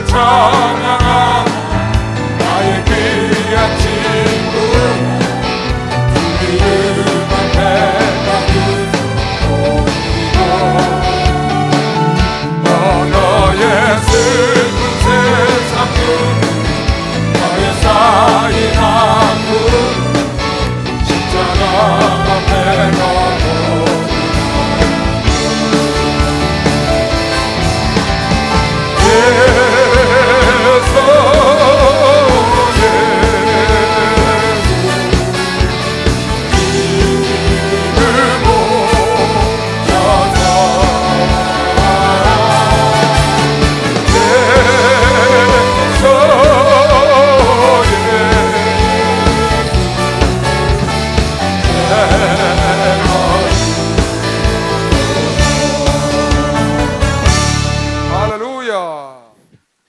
찬양하고 나의 귀한 친구 주님만 내가 너의 슬픈 세상 중 너의 쌓인 아픔 십자가 앞에 너무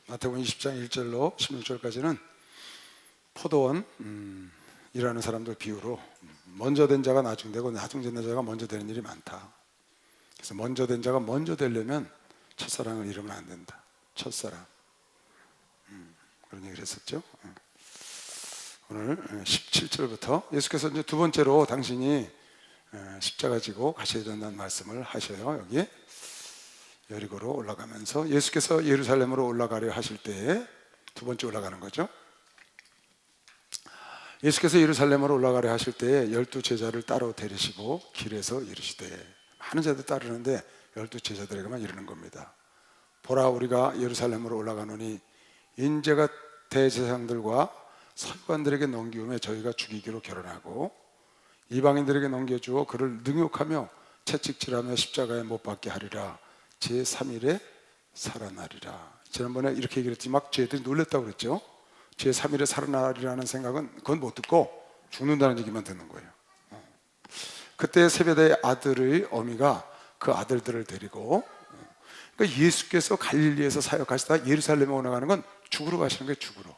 마태복음 20장 1절로 16절까지는 포도원 일하는 사람들 비유로 먼저 된 자가 나중되고 나중된 자가 먼저 되는 일이 많다. 그래서 먼저 된 자가 먼저 되려면 첫사랑을 잃으면 안 된다. 첫사랑 그런 얘기를 했었죠. 오늘 17절부터 예수께서 이제 두 번째로 당신이 십자가 지고 가셔야 된다는 말씀을 하셔요. 여기 여리고로 올라가면서 예수께서 예루살렘으로 올라가려 하실 때에 두 번째 올라가는 거죠. 예수께서 예루살렘으로 올라가려 하실 때에 12 제자를 따로 데리시고 길에서 이르시되, 많은 자들 따르는데 12 제자들에게만 이르는 겁니다. 보라, 우리가 예루살렘으로 올라가노니 인제가 대제사장들과 서기관들에게 넘기우매 저희가 죽이기로 결혼하고 이방인들에게 넘겨주어 그를 능욕하며 채찍질하며 십자가에 못 박게 하리라. 제3일에 살아나리라. 지난번에 이렇게 얘기를 했지 막 쟤들이 놀랬다고 그랬죠. 제3일에 살아나리라는 생각은 그건 못 듣고 죽는다는 얘기만 듣는 거예요. 그때 세베대의 아들의 어미가 그 아들들을 데리고, 그러니까 예수께서 갈릴리에서 사역하시다 예루살렘에 올라가는 건 죽으러 가시는 거예요. 죽으러.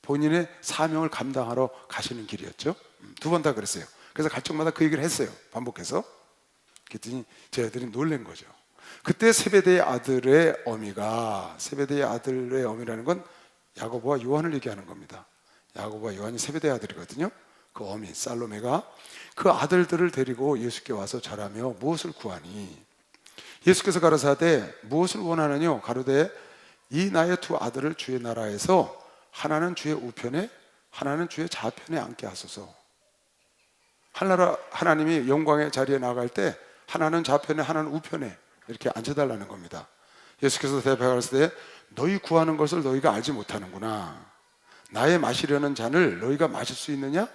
본인의 사명을 감당하러 가시는 길이었죠. 두 번 다 그랬어요. 그래서 갈 적마다 그 얘기를 했어요. 반복해서. 그랬더니 쟤들이 놀란 거죠. 그때 세베대의 아들의 어미가, 세베대의 아들의 어미라는 건 야고보와 요한을 얘기하는 겁니다. 야고보와 요한이 세베대의 아들이거든요. 그 어미 살로메가 그 아들들을 데리고 예수께 와서 절하며 무엇을 구하니? 예수께서 가라사대 무엇을 원하느뇨? 가로되 이 나의 두 아들을 주의 나라에서 하나는 주의 우편에 하나는 주의 좌편에 앉게 하소서. 하나님이 영광의 자리에 나갈 때 하나는 좌편에 하나는 우편에 이렇게 앉혀달라는 겁니다. 예수께서 대답하시되 너희 구하는 것을 너희가 알지 못하는구나. 나의 마시려는 잔을 너희가 마실 수 있느냐?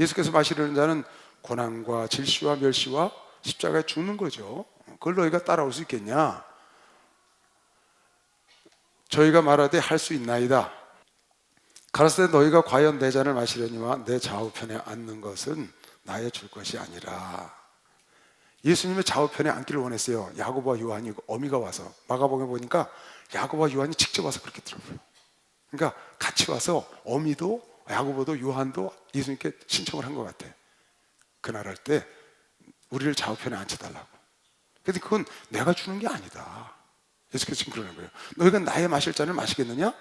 예수께서 마시려는 잔은 고난과 질시와 멸시와 십자가에 죽는 거죠. 그걸 너희가 따라올 수 있겠냐? 저희가 말하되 할 수 있나이다. 가라사대 너희가 과연 내 잔을 마시려니와 내 좌우편에 앉는 것은 나의 줄 것이 아니라. 예수님의 좌우편에 앉기를 원했어요. 야고보와 요한이 어미가 와서. 마가복음에 보니까 야고보와 요한이 직접 와서 그렇게 들어보요. 그러니까 같이 와서 어미도 야고보도 요한도 예수님께 신청을 한 것 같아. 그날 할 때 우리를 좌우편에 앉혀달라고. 근데 그건 내가 주는 게 아니다. 예수께서 지금 그러는 거예요. 너희가 나의 마실 잔을 마시겠느냐?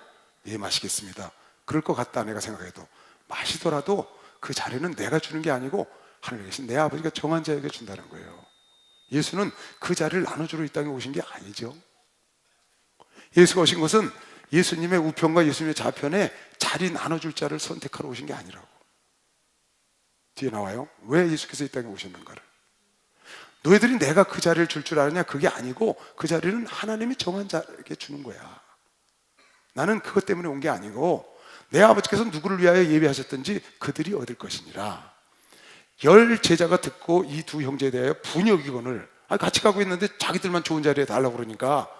예, 마시겠습니다. 그럴 것 같다 내가 생각해도. 마시더라도 그 자리는 내가 주는 게 아니고 하늘에 계신 내 아버지가 정한 자에게 준다는 거예요. 예수는 그 자리를 나눠주러 이 땅에 오신 게 아니죠. 예수가 오신 것은 예수님의 우편과 예수님의 좌편에 자리 나눠줄 자를 선택하러 오신 게 아니라고. 뒤에 나와요. 왜 예수께서 이 땅에 오셨는가를. 너희들이 내가 그 자리를 줄 아느냐? 그게 아니고 그 자리는 하나님이 정한 자에게 주는 거야. 나는 그것 때문에 온 게 아니고 내 아버지께서 누구를 위하여 예비하셨든지 그들이 얻을 것이니라. 10 제자가 듣고 이 두 형제에 대하여 분여기곤을, 같이 가고 있는데 자기들만 좋은 자리에 달라고 그러니까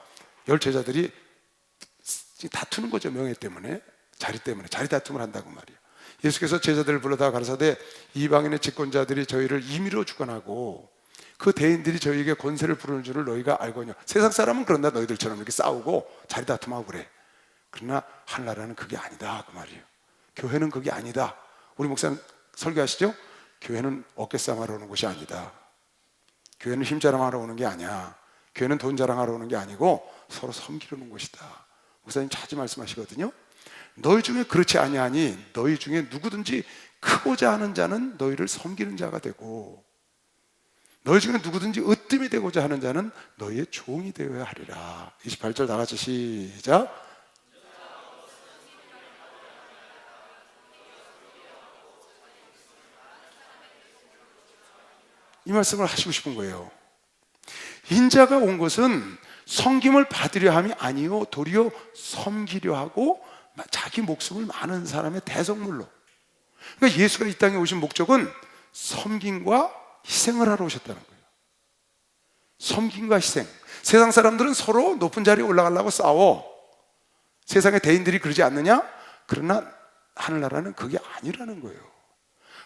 10 제자들이 다투는 거죠. 명예 때문에, 자리 때문에, 자리 다툼을 한다고 말이에요. 예수께서 제자들을 불러다가 가라사대 이방인의 집권자들이 저희를 임의로 주관하고 그 대인들이 저희에게 권세를 부르는 줄을 너희가 알거냐. 세상 사람은 그런다. 너희들처럼 이렇게 싸우고 자리 다툼하고 그래. 그러나 하늘나라는 그게 아니다 그 말이에요. 교회는 그게 아니다. 우리 목사님 설교하시죠? 교회는 어깨싸움하러 오는 곳이 아니다. 교회는 힘 자랑하러 오는 게 아니야. 교회는 돈 자랑하러 오는 게 아니고 서로 섬기러 오는 곳이다. 목사님 자주 말씀하시거든요. 너희 중에 그렇지 아니하니 너희 중에 누구든지 크고자 하는 자는 너희를 섬기는 자가 되고 너희 중에 누구든지 으뜸이 되고자 하는 자는 너희의 종이 되어야 하리라. 28절 다 같이 시작. 이 말씀을 하시고 싶은 거예요. 인자가 온 것은 섬김을 받으려 함이 아니요 도리어 섬기려 하고 자기 목숨을 많은 사람의 대성물로. 그러니까 예수가 이 땅에 오신 목적은 섬김과 희생을 하러 오셨다는 거예요. 섬김과 희생. 세상 사람들은 서로 높은 자리에 올라가려고 싸워. 세상의 대인들이 그러지 않느냐? 그러나 하늘나라는 그게 아니라는 거예요.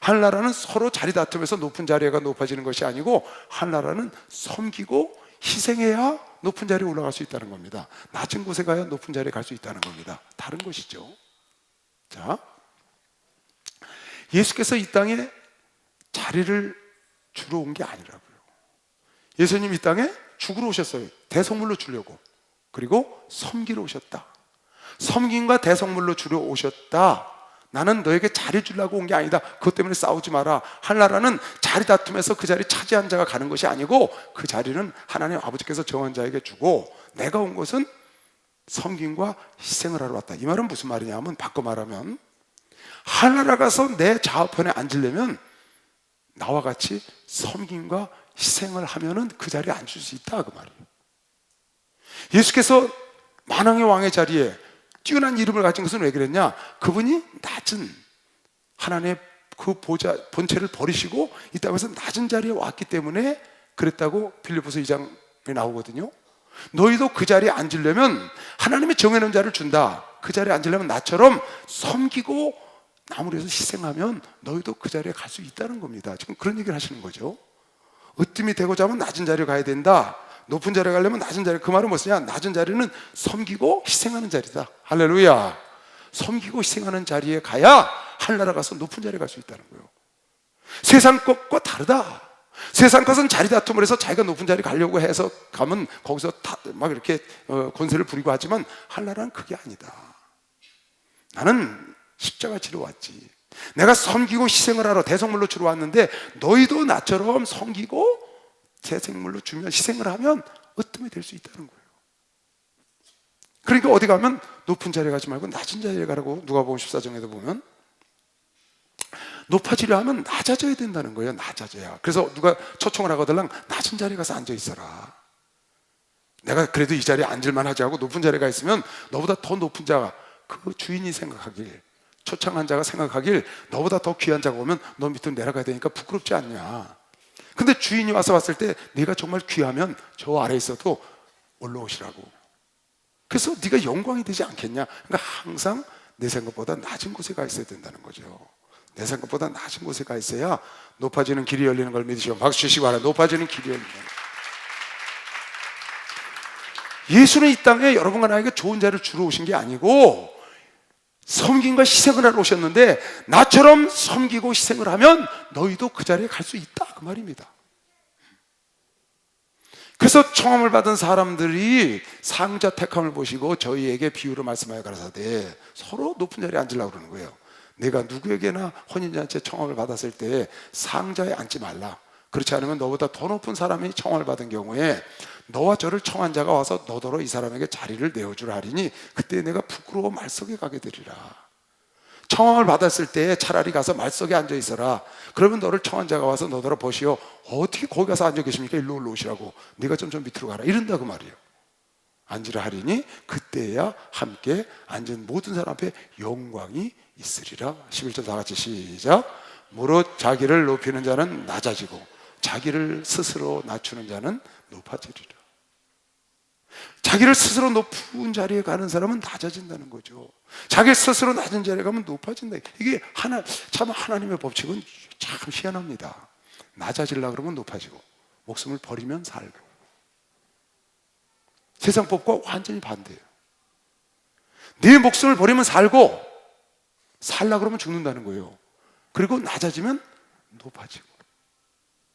하늘나라는 서로 자리 다투면서 높은 자리가 높아지는 것이 아니고 하늘나라는 섬기고 희생해야 높은 자리에 올라갈 수 있다는 겁니다. 낮은 곳에 가야 높은 자리에 갈 수 있다는 겁니다. 다른 것이죠. 자, 예수께서 이 땅에 자리를 주러 온 게 아니라고요. 예수님 이 땅에 죽으러 오셨어요. 대성물로 주려고. 그리고 섬기러 오셨다. 섬김과 대성물로 주러 오셨다. 나는 너에게 자리 주려고 온 게 아니다. 그것 때문에 싸우지 마라. 하늘나라는 자리 다투면서 그 자리 차지한 자가 가는 것이 아니고 그 자리는 하나님 아버지께서 정한 자에게 주고 내가 온 것은 섬김과 희생을 하러 왔다. 이 말은 무슨 말이냐면 바꿔 말하면 하늘나라 가서 내 좌우편에 앉으려면 나와 같이 섬김과 희생을 하면은 그 자리에 앉을 수 있다 그 말이에요. 예수께서 만왕의 왕의 자리에 뛰어난 이름을 가진 것은 왜 그랬냐? 그분이 낮은 하나님의 그 보좌 본체를 버리시고 이 땅에서 낮은 자리에 왔기 때문에 그랬다고 빌립보서 2장에 나오거든요. 너희도 그 자리에 앉으려면 하나님이 정해놓은 자를 준다. 그 자리에 앉으려면 나처럼 섬기고 남을 위해서 희생하면 너희도 그 자리에 갈 수 있다는 겁니다. 지금 그런 얘기를 하시는 거죠. 으뜸이 되고자 하면 낮은 자리에 가야 된다. 높은 자리에 가려면 낮은 자리. 그 말은 무엇이냐? 낮은 자리는 섬기고 희생하는 자리다. 할렐루야. 섬기고 희생하는 자리에 가야 하늘나라 가서 높은 자리에 갈 수 있다는 거예요. 세상 것과 다르다. 세상 것은 자리 다툼을 해서 자기가 높은 자리에 가려고 해서 가면 거기서 막 이렇게 권세를 부리고 하지만 하늘나라는 그게 아니다. 나는 십자가 지러 왔지. 내가 섬기고 희생을 하러 대성물로 주러 왔는데 너희도 나처럼 섬기고 대성물로 주면 희생을 하면 으뜸이 될 수 있다는 거예요. 그러니까 어디 가면 높은 자리에 가지 말고 낮은 자리에 가라고 누가복음 14장에도 보면 높아지려 하면 낮아져야 된다는 거예요. 낮아져야. 그래서 누가 초청을 하거들랑 낮은 자리에 가서 앉아 있어라. 내가 그래도 이 자리에 앉을만 하지 하고 높은 자리에 가 있으면 너보다 더 높은 자가 그 주인이 생각하길 초청한 자가 생각하길 너보다 더 귀한 자가 오면 너 밑으로 내려가야 되니까 부끄럽지 않냐. 근데 주인이 와서 봤을 때 네가 정말 귀하면 저 아래에 있어도 올라오시라고. 그래서 네가 영광이 되지 않겠냐. 그러니까 항상 내 생각보다 낮은 곳에 가 있어야 된다는 거죠. 내 생각보다 낮은 곳에 가 있어야 높아지는 길이 열리는 걸 믿으시고 박수 주시기 바랍니다. 높아지는 길이 열린다. 예수는 이 땅에 여러분과 나에게 좋은 자를 주러 오신 게 아니고 섬김과 희생을 하러 오셨는데 나처럼 섬기고 희생을 하면 너희도 그 자리에 갈 수 있다 그 말입니다. 그래서 청함을 받은 사람들이 상자 택함을 보시고 저희에게 비유로 말씀하여 가라사대 서로 높은 자리에 앉으려고 그러는 거예요. 내가 누구에게나 혼인잔치에 청함을 받았을 때 상자에 앉지 말라. 그렇지 않으면 너보다 더 높은 사람이 청함을 받은 경우에 너와 저를 청한 자가 와서 너더러 이 사람에게 자리를 내어주라 하리니 그때 내가 부끄러워 말석에 가게 되리라. 청함을 받았을 때 차라리 가서 말석에 앉아 있어라. 그러면 너를 청한 자가 와서 너더러 보시오. 어떻게 거기 가서 앉아 계십니까? 일로 올라오시라고. 네가 좀 밑으로 가라. 이런다 그 말이에요. 앉으라 하리니 그때야 함께 앉은 모든 사람 앞에 영광이 있으리라. 11절 다 같이 시작. 무릇 자기를 높이는 자는 낮아지고 자기를 스스로 낮추는 자는 높아지리라. 자기를 스스로 높은 자리에 가는 사람은 낮아진다는 거죠. 자기 스스로 낮은 자리에 가면 높아진다. 이게 참 하나님의 법칙은 참 희한합니다. 낮아지려고 그러면 높아지고 목숨을 버리면 살고. 세상 법과 완전히 반대예요. 네 목숨을 버리면 살고 살려고 그러면 죽는다는 거예요. 그리고 낮아지면 높아지고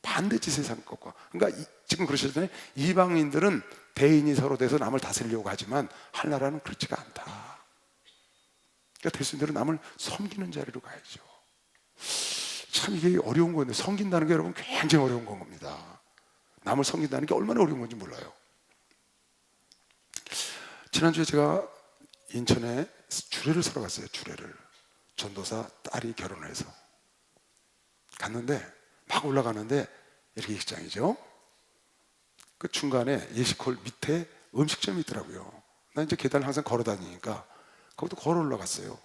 반대 지세상 것과. 그러니까 지금 그러시잖아요. 이방인들은 대인이 서로 돼서 남을 다스리려고 하지만 하나라는 그렇지가 않다. 그러니까 대신대로 남을 섬기는 자리로 가야죠. 참 이게 어려운 건데, 섬긴다는 게 여러분 굉장히 어려운 건 겁니다. 남을 섬긴다는 게 얼마나 어려운 건지 몰라요. 지난주에 제가 인천에 주례를 서러 갔어요. 주례를. 전도사 딸이 결혼을 해서 갔는데 막 올라가는데 이렇게 예식장이죠. 그 중간에 예식홀 밑에 음식점이 있더라고요. 나 이제 계단을 항상 걸어 다니니까 거기도 걸어 올라갔어요.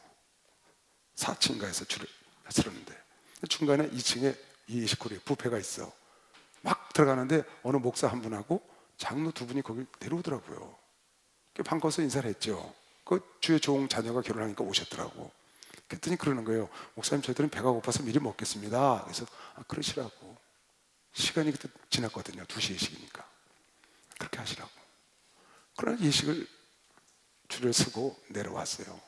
4층가에서 줄을 서는데 중간에 2층에 이 예식홀에 뷔페가 있어. 막 들어가는데 어느 목사 한 분하고 장로 두 분이 거기 내려오더라고요. 반가워서 인사를 했죠. 그 주의 종 자녀가 결혼하니까 오셨더라고. 그랬더니 그러는 거예요. 목사님, 저희들은 배가 고파서 미리 먹겠습니다. 그래서 그러시라고. 시간이 그때 지났거든요. 2시 예식이니까. 그렇게 하시라고. 그러나 예식을 줄을 서고 내려왔어요.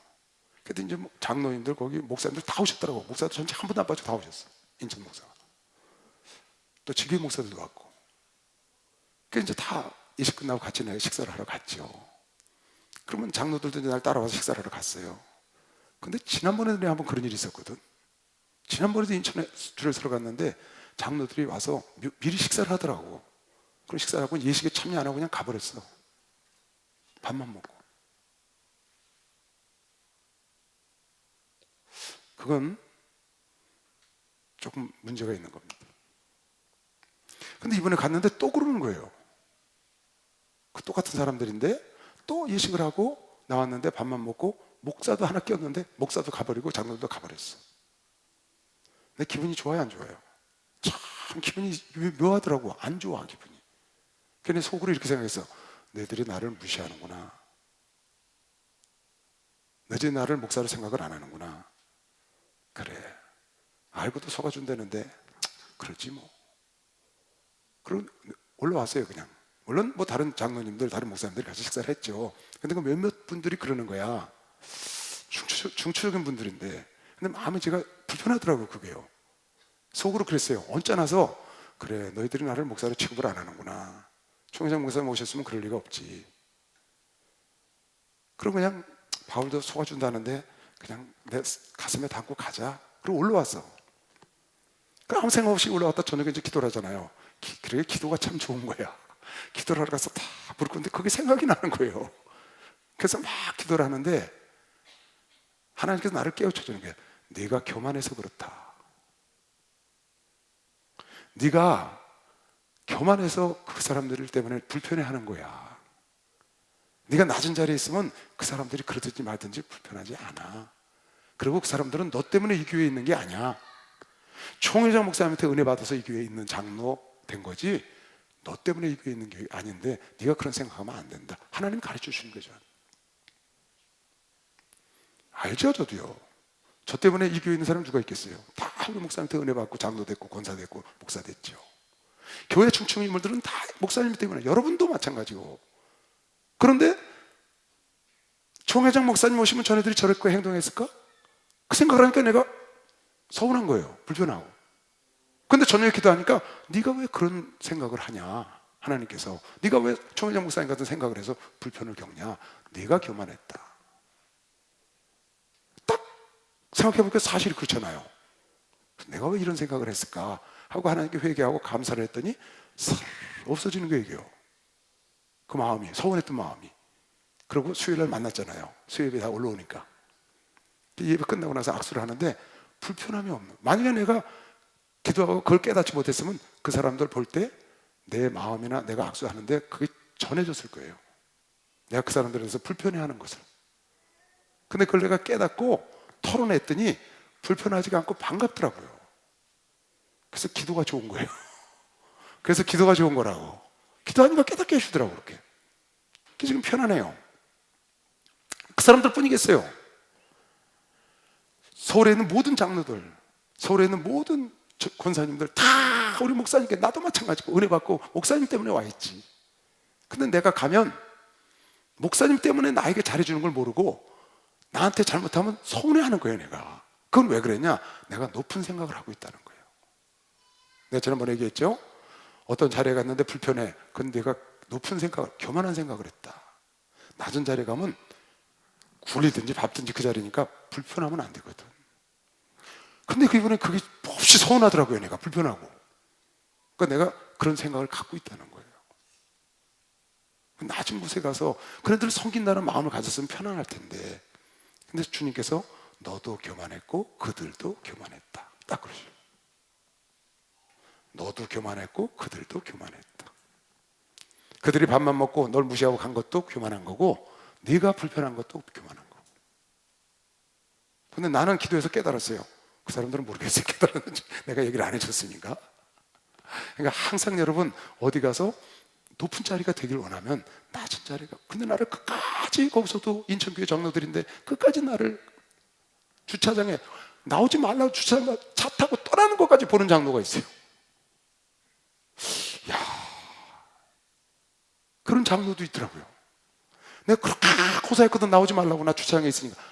그랬더니 이제 장로님들 거기 목사님들 다 오셨더라고. 목사도 전체 한 분도 안 빠지고 다 오셨어. 인천 목사가. 또 지교회 목사들도 왔고. 그래서 이제 다 예식 끝나고 같이 식사를 하러 갔죠. 그러면 장로들도 이제 날 따라와서 식사를 하러 갔어요. 근데 지난번에도 한번 그런 일이 있었거든. 지난번에도 인천에 줄을 서러 갔는데 장로들이 와서 미리 식사를 하더라고. 그럼 식사를 하고 예식에 참여 안 하고 그냥 가버렸어. 밥만 먹고. 그건 조금 문제가 있는 겁니다. 근데 이번에 갔는데 또 그러는 거예요. 그 똑같은 사람들인데 또 예식을 하고 나왔는데 밥만 먹고 목사도 하나 꼈는데 목사도 가버리고 장로도 가버렸어. 내 기분이 좋아요, 안 좋아요? 참 기분이 묘하더라고. 안 좋아, 기분이. 그래서 속으로 이렇게 생각했어. 너희들이 나를 무시하는구나. 너희들이 나를 목사로 생각을 안 하는구나. 그래, 알고도 속아준다는데 그러지 뭐. 그럼 올라왔어요. 그냥. 물론 뭐 다른 장로님들, 다른 목사님들이 같이 식사를 했죠. 근데 그 몇몇 분들이 그러는 거야. 중추적인 분들인데, 근데 마음이 제가 불편하더라고요. 그게요. 속으로 그랬어요. 언짢아서, 그래, 너희들이 나를 목사로 취급을 안 하는구나. 총회장 목사님 오셨으면 그럴 리가 없지. 그럼 그냥 바울도 속아준다는데 그냥 내 가슴에 담고 가자. 그리고 올라왔어. 그 아무 생각 없이 올라왔다 저녁에 이제 기도를 하잖아요. 그래, 기도가 참 좋은 거야. 기도를 하러 가서 다 부를 건데 그게 생각이 나는 거예요. 그래서 막 기도를 하는데 하나님께서 나를 깨우쳐주는 거예요. 네가 교만해서 그렇다. 네가 교만해서 그 사람들 때문에 불편해하는 거야. 네가 낮은 자리에 있으면 그 사람들이 그러든지 말든지 불편하지 않아. 그리고 그 사람들은 너 때문에 이 교회에 있는 게 아니야. 총회장 목사님한테 은혜 받아서 이 교회에 있는 장로 된 거지 너 때문에 이 교회에 있는 게 아닌데 네가 그런 생각하면 안 된다. 하나님 가르쳐 주시는 거죠. 알죠, 저도요. 저 때문에 이 교회에 있는 사람 누가 있겠어요? 다 우리 목사님한테 은혜 받고 장로 됐고 권사 됐고 목사 됐죠. 교회 충충 인물들은 다 목사님 때문에, 여러분도 마찬가지고. 그런데 총회장 목사님 오시면 전애들이 저렇게 행동했을까? 그 생각을 하니까 내가 서운한 거예요. 불편하고. 근데 저녁에 기도하니까 네가 왜 그런 생각을 하냐? 하나님께서 네가 왜 총회장 목사님 같은 생각을 해서 불편을 겪냐? 네가 교만했다. 딱 생각해보니까 사실이 그렇잖아요. 내가 왜 이런 생각을 했을까? 하고 하나님께 회개하고 감사를 했더니 없어지는 거예요. 이게요. 그 마음이, 서운했던 마음이. 그리고 수요일날 만났잖아요. 수요일에 다 올라오니까 예배 끝나고 나서 악수를 하는데 불편함이 없는. 만약에 내가 기도하고 그걸 깨닫지 못했으면 그 사람들 볼 때 내 마음이나 내가 악수하는데 그게 전해졌을 거예요. 내가 그 사람들에 대해서 불편해하는 것을. 근데 그걸 내가 깨닫고 털어냈더니 불편하지가 않고 반갑더라고요. 그래서 기도가 좋은 거예요. 그래서 기도가 좋은 거라고. 기도하니까 깨닫게 해주더라고요. 그렇게. 그게 지금 편안해요. 그 사람들 뿐이겠어요. 서울에 있는 모든 장로들, 서울에 있는 모든 권사님들 다 우리 목사님께, 나도 마찬가지고 은혜 받고 목사님 때문에 와 있지. 근데 내가 가면 목사님 때문에 나에게 잘해주는 걸 모르고 나한테 잘못하면 서운해하는 거예요. 내가. 그건 왜 그랬냐? 내가 높은 생각을 하고 있다는 거예요. 내가 지난번에 얘기했죠? 어떤 자리에 갔는데 불편해. 근데 내가 높은 생각을, 교만한 생각을 했다. 낮은 자리에 가면 굴이든지 밥든지 그 자리니까 불편하면 안 되거든. 근데 이번에 그게 몹시 서운하더라고요. 내가 불편하고. 그러니까 내가 그런 생각을 갖고 있다는 거예요. 낮은 곳에 가서 그네들을 섬긴다는 마음을 가졌으면 편안할 텐데, 근데 주님께서 너도 교만했고 그들도 교만했다, 딱 그러죠. 너도 교만했고 그들도 교만했다. 그들이 밥만 먹고 널 무시하고 간 것도 교만한 거고, 네가 불편한 것도 교만한 거고. 근데 나는 기도해서 깨달았어요. 그 사람들은 모르겠어요, 깨달았는지. 내가 얘기를 안 해줬으니까. 그러니까 항상 여러분 어디 가서 높은 자리가 되길 원하면 낮은 자리가, 근데 나를 끝까지, 거기서도 인천교회 장로들인데 끝까지 나를 주차장에 나오지 말라고 주차장 차 타고 떠나는 것까지 보는 장로가 있어요. 야, 그런 장로도 있더라고요. 내가 그렇게 고사했거든, 나오지 말라고. 나 주차장에 있으니까.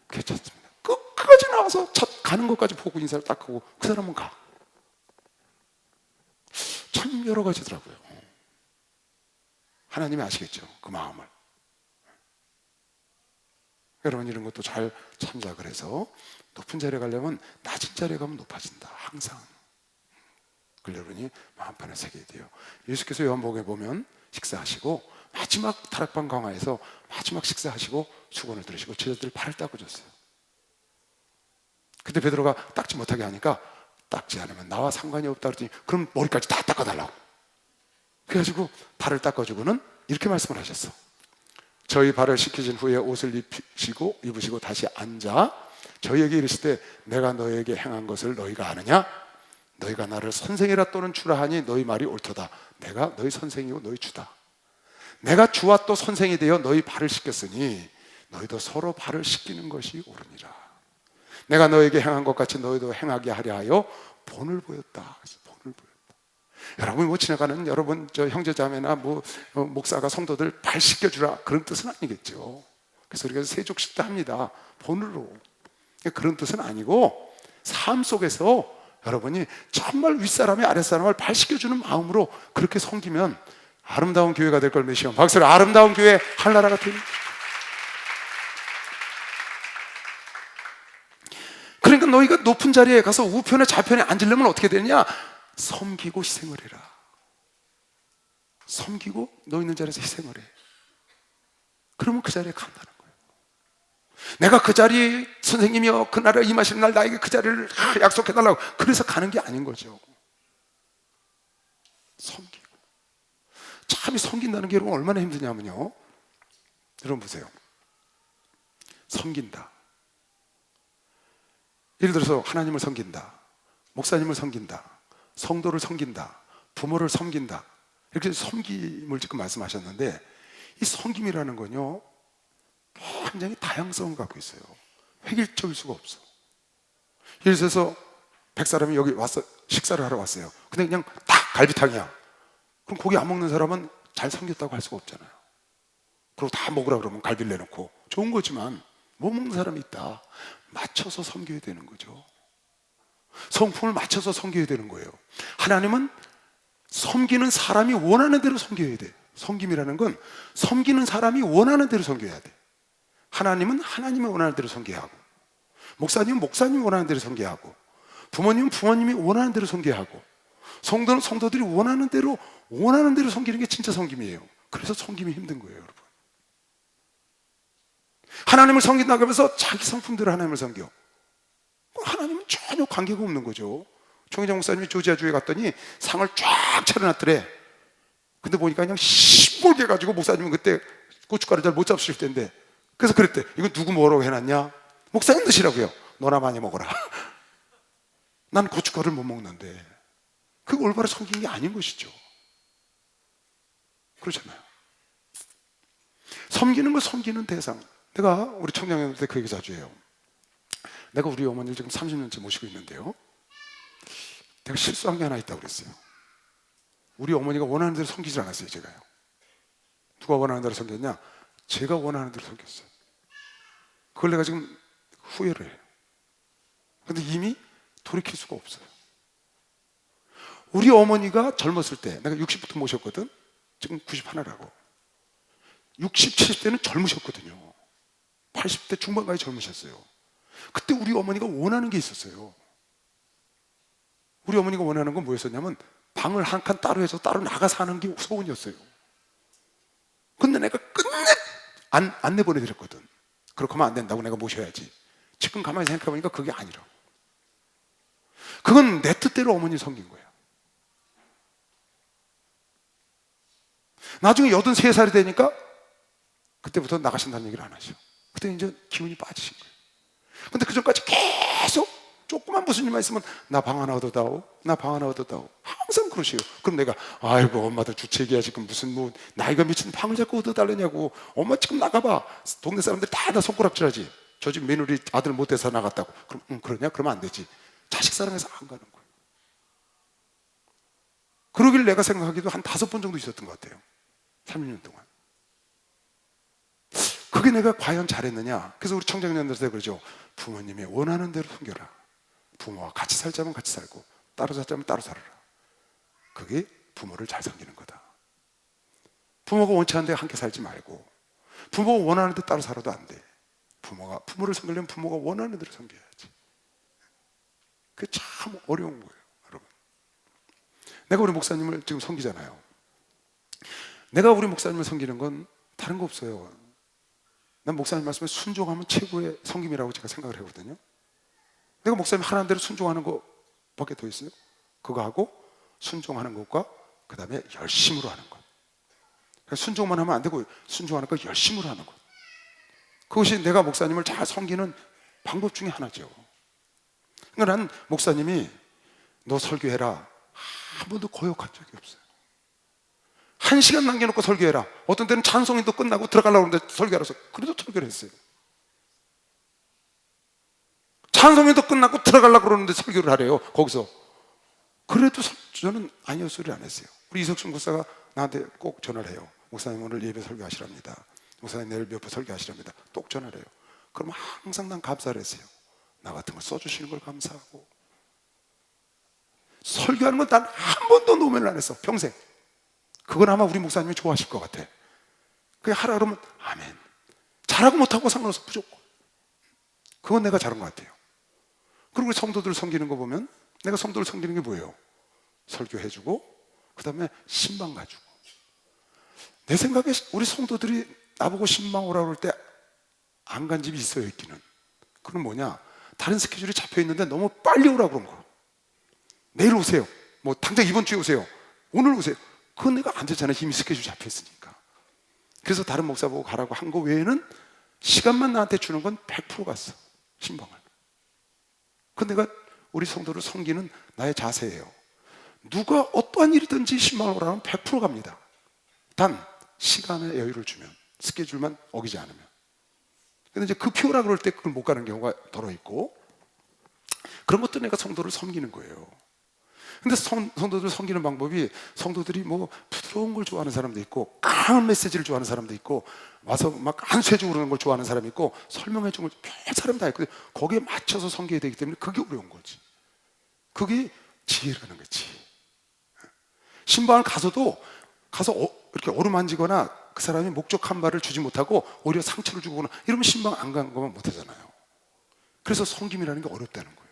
괜찮습니다. 끝까지 나와서 차 가는 것까지 보고 인사를 딱 하고 그 사람은 가. 참 여러 가지더라고요. 하나님이 아시겠죠, 그 마음을. 여러분 이런 것도 잘 참작을 해서 높은 자리에 가려면 낮은 자리에 가면 높아진다, 항상. 그걸 여러분이 마음판에 새겨야 돼요. 예수께서 요한복음에 보면 식사하시고 마지막 다락방 강화에서 마지막 식사하시고 수건을 들으시고 제자들 발을 닦아줬어요. 근데 베드로가 닦지 못하게 하니까, 닦지 않으면 나와 상관이 없다 그랬더니 그럼 머리까지 다 닦아달라고. 그래가지고 발을 닦아주고는 이렇게 말씀을 하셨어. 저희 발을 씻기신 후에 옷을 입으시고 다시 앉아 저희에게 이르실 때, 내가 너희에게 행한 것을 너희가 아느냐? 너희가 나를 선생이라 또는 주라 하니 너희 말이 옳도다. 내가 너희 선생이고 너희 주다. 내가 주와 또 선생이 되어 너희 발을 씻겼으니 너희도 서로 발을 씻기는 것이 옳으니라. 내가 너에게 행한 것 같이 너희도 행하게 하려 하여 본을 보였다. 본을 보였다. 여러분 뭐 지나가는 여러분 저 형제자매나 목사가 성도들 발 씻겨주라, 그런 뜻은 아니겠죠. 그래서 우리가 세족식도 합니다, 본으로. 그런 뜻은 아니고, 삶 속에서 여러분이 정말 윗사람이 아랫사람을 발 씻겨주는 마음으로 그렇게 섬기면 아름다운 교회가 될 걸 믿으시오. 박수로. 아름다운 교회, 한나라가 됩니다. 그러니까 너희가 높은 자리에 가서 우편에 좌편에 앉으려면 어떻게 되느냐? 섬기고 희생을 해라. 섬기고 너 있는 자리에서 희생을 해. 그러면 그 자리에 간다는 거예요. 내가 그 자리 선생님이여 그 나라에 임하시는 날 나에게 그 자리를 약속해달라고 그래서 가는 게 아닌 거죠. 섬기고. 참 섬긴다는 게 여러분 얼마나 힘드냐면요, 여러분 보세요. 섬긴다, 예를 들어서 하나님을 섬긴다, 목사님을 섬긴다, 성도를 섬긴다, 부모를 섬긴다, 이렇게 섬김을 지금 말씀하셨는데, 이 섬김이라는 건요 굉장히 다양성을 갖고 있어요. 획일적일 수가 없어. 예를 들어서 100사람이 여기 와서 식사를 하러 왔어요. 근데 그냥 딱 갈비탕이야. 그럼 고기 안 먹는 사람은 잘 섬겼다고 할 수가 없잖아요. 그리고 다 먹으라 그러면 갈비를 내놓고, 좋은 거지만 못 먹는 사람이 있다. 맞춰서 섬겨야 되는 거죠. 성품을 맞춰서 섬겨야 되는 거예요. 하나님은 섬기는 사람이 원하는 대로 섬겨야 돼. 섬김이라는 건 섬기는 사람이 원하는 대로 섬겨야 돼. 하나님은 하나님이 원하는 대로 섬겨야 하고, 목사님은 목사님이 원하는 대로 섬겨야 하고, 부모님은 부모님이 원하는 대로 섬겨야 하고, 성도는 성도들이 원하는 대로 섬기는 게 진짜 섬김이에요. 그래서 섬김이 힘든 거예요, 여러분. 하나님을 섬긴다고 하면서 자기 성품대로 하나님을 섬겨. 하나님은 전혀 관계가 없는 거죠. 총회장 목사님이 조지아주에 갔더니 상을 쫙 차려놨더래. 근데 보니까 그냥 시뻘게 가지고, 목사님은 그때 고춧가루 잘 못 잡수실 텐데, 그래서 그랬대. 이거 누구 뭐라고 해놨냐? 목사님 드시라고요. 너나 많이 먹어라. 난 고춧가루를 못 먹는데. 그게 올바로 섬긴 게 아닌 것이죠. 그렇잖아요. 섬기는 걸 섬기는 대상. 내가 우리 청년들 그 얘기 자주 해요. 내가 우리 어머니를 지금 30년째 모시고 있는데요, 내가 실수한 게 하나 있다고 그랬어요. 우리 어머니가 원하는 대로 섬기지 않았어요, 제가요. 누가 원하는 대로 섬겼냐? 제가 원하는 대로 섬겼어요. 그걸 내가 지금 후회를 해요. 근데 이미 돌이킬 수가 없어요. 우리 어머니가 젊었을 때 내가 60부터 모셨거든. 지금 91라고. 60, 70대는 젊으셨거든요. 80대 중반까지 젊으셨어요. 그때 우리 어머니가 원하는 게 있었어요. 우리 어머니가 원하는 건 뭐였었냐면 방을 한 칸 따로 해서 따로 나가 사는 게 소원이었어요. 근데 내가 끝내 안 내보내드렸거든. 그렇게 하면 안 된다고 내가 모셔야지. 지금 가만히 생각해보니까 그게 아니라. 그건 내 뜻대로 어머니 섬긴 거야. 나중에 83살이 되니까 그때부터 나가신다는 얘기를 안 하셔. 그때 이제 기운이 빠지신 거예요. 근데 그 전까지 계속 조그만 무슨 일만 있으면 나 방 하나 얻어다오, 나 방 하나 얻어다오. 항상 그러시요. 그럼 내가 아이고 엄마도 주책이야. 지금 무슨 뭐 나이가 미친 방을 자꾸 얻어달라냐고. 엄마 지금 나가봐. 동네 사람들 다 손가락질하지. 저 집 며느리 아들 못 돼서 나갔다고. 그럼 그러냐? 그러면 안 되지. 자식 사랑해서 안 가는 거예요. 그러길 내가 생각하기도 한 5번 정도 있었던 것 같아요. 30년 동안. 그게 내가 과연 잘했느냐? 그래서 우리 청장년들한테 그러죠. 부모님이 원하는 대로 섬겨라. 부모와 같이 살자면 같이 살고 따로 살자면 따로 살아라. 그게 부모를 잘 섬기는 거다. 부모가 원치 않는데 함께 살지 말고 부모가 원하는데 따로 살아도 안 돼. 부모를 섬기려면 부모가 원하는 대로 섬겨야지. 그게 참 어려운 거예요, 여러분. 내가 우리 목사님을 지금 섬기잖아요. 내가 우리 목사님을 섬기는 건 다른 거 없어요. 난 목사님 말씀에 순종하면 최고의 섬김이라고 제가 생각을 하거든요. 내가 목사님 하라는 대로 순종하는 거 밖에 더 있어요? 그거 하고 순종하는 것과 그 다음에 열심으로 하는 것. 순종만 하면 안 되고 순종하는 거 열심으로 하는 것. 그것이 내가 목사님을 잘 섬기는 방법 중에 하나죠. 그러니까 난 목사님이 너 설교해라 한 번도 거역한 적이 없어요. 1시간 남겨놓고 설교해라. 어떤 때는 찬송인도 끝나고 들어가려고 하는데 설교하라서 그래도 설교를 했어요. 찬송인도 끝나고 들어가려고 그러는데 설교를 하래요. 거기서. 그래도 저는 아니요 소리를 안 했어요. 우리 이석순 목사가 나한테 꼭 전화를 해요. 목사님 오늘 예배 설교하시랍니다. 목사님 내일 몇 번 설교하시랍니다. 똑 전화를 해요. 그러면 항상 난 감사를 했어요. 나 같은 걸 써주시는 걸 감사하고. 설교하는 건 단 한 번도 노면을 안 했어. 평생. 그건 아마 우리 목사님이 좋아하실 것 같아. 그냥 하라 그러면 아멘. 잘하고 못하고 상관없어. 무조건. 그건 내가 잘한 것 같아요. 그리고 우리 성도들 섬기는 거 보면 내가 성도를 섬기는 게 뭐예요? 설교해주고 그 다음에 신방 가지고. 내 생각에 우리 성도들이 나보고 신방 오라고 그럴 때 안 간 집이 있어요. 있기는. 그건 뭐냐? 다른 스케줄이 잡혀있는데 너무 빨리 오라고 그런 거. 내일 오세요. 뭐 당장 이번 주에 오세요. 오늘 오세요. 그건 내가 안 되잖아요. 이미 스케줄 잡혀있으니까. 그래서 다른 목사 보고 가라고 한 거 외에는 시간만 나한테 주는 건 100% 갔어. 신방을. 그 내가 우리 성도를 섬기는 나의 자세예요. 누가 어떠한 일이든지 신방을 오라면 100% 갑니다. 단 시간의 여유를 주면, 스케줄만 어기지 않으면. 근데 이제 급히오라 그럴 때 그걸 못 가는 경우가 더러 있고, 그런 것도 내가 성도를 섬기는 거예요. 근데 성도들을 섬기는 방법이, 성도들이 뭐 부드러운 걸 좋아하는 사람도 있고 강한 메시지를 좋아하는 사람도 있고 와서 막 안수해주고 그러는 걸 좋아하는 사람이 있고 설명해주는 걸 별 사람 다 있거든요. 거기에 맞춰서 섬겨야 되기 때문에 그게 어려운 거지. 그게 지혜라는 거지. 신방을 가서도 가서 이렇게 어루만지거나 그 사람이 목적한 말을 주지 못하고 오히려 상처를 주거나 이러면 신방 안 간 거면 못하잖아요. 그래서 섬김이라는 게 어렵다는 거예요.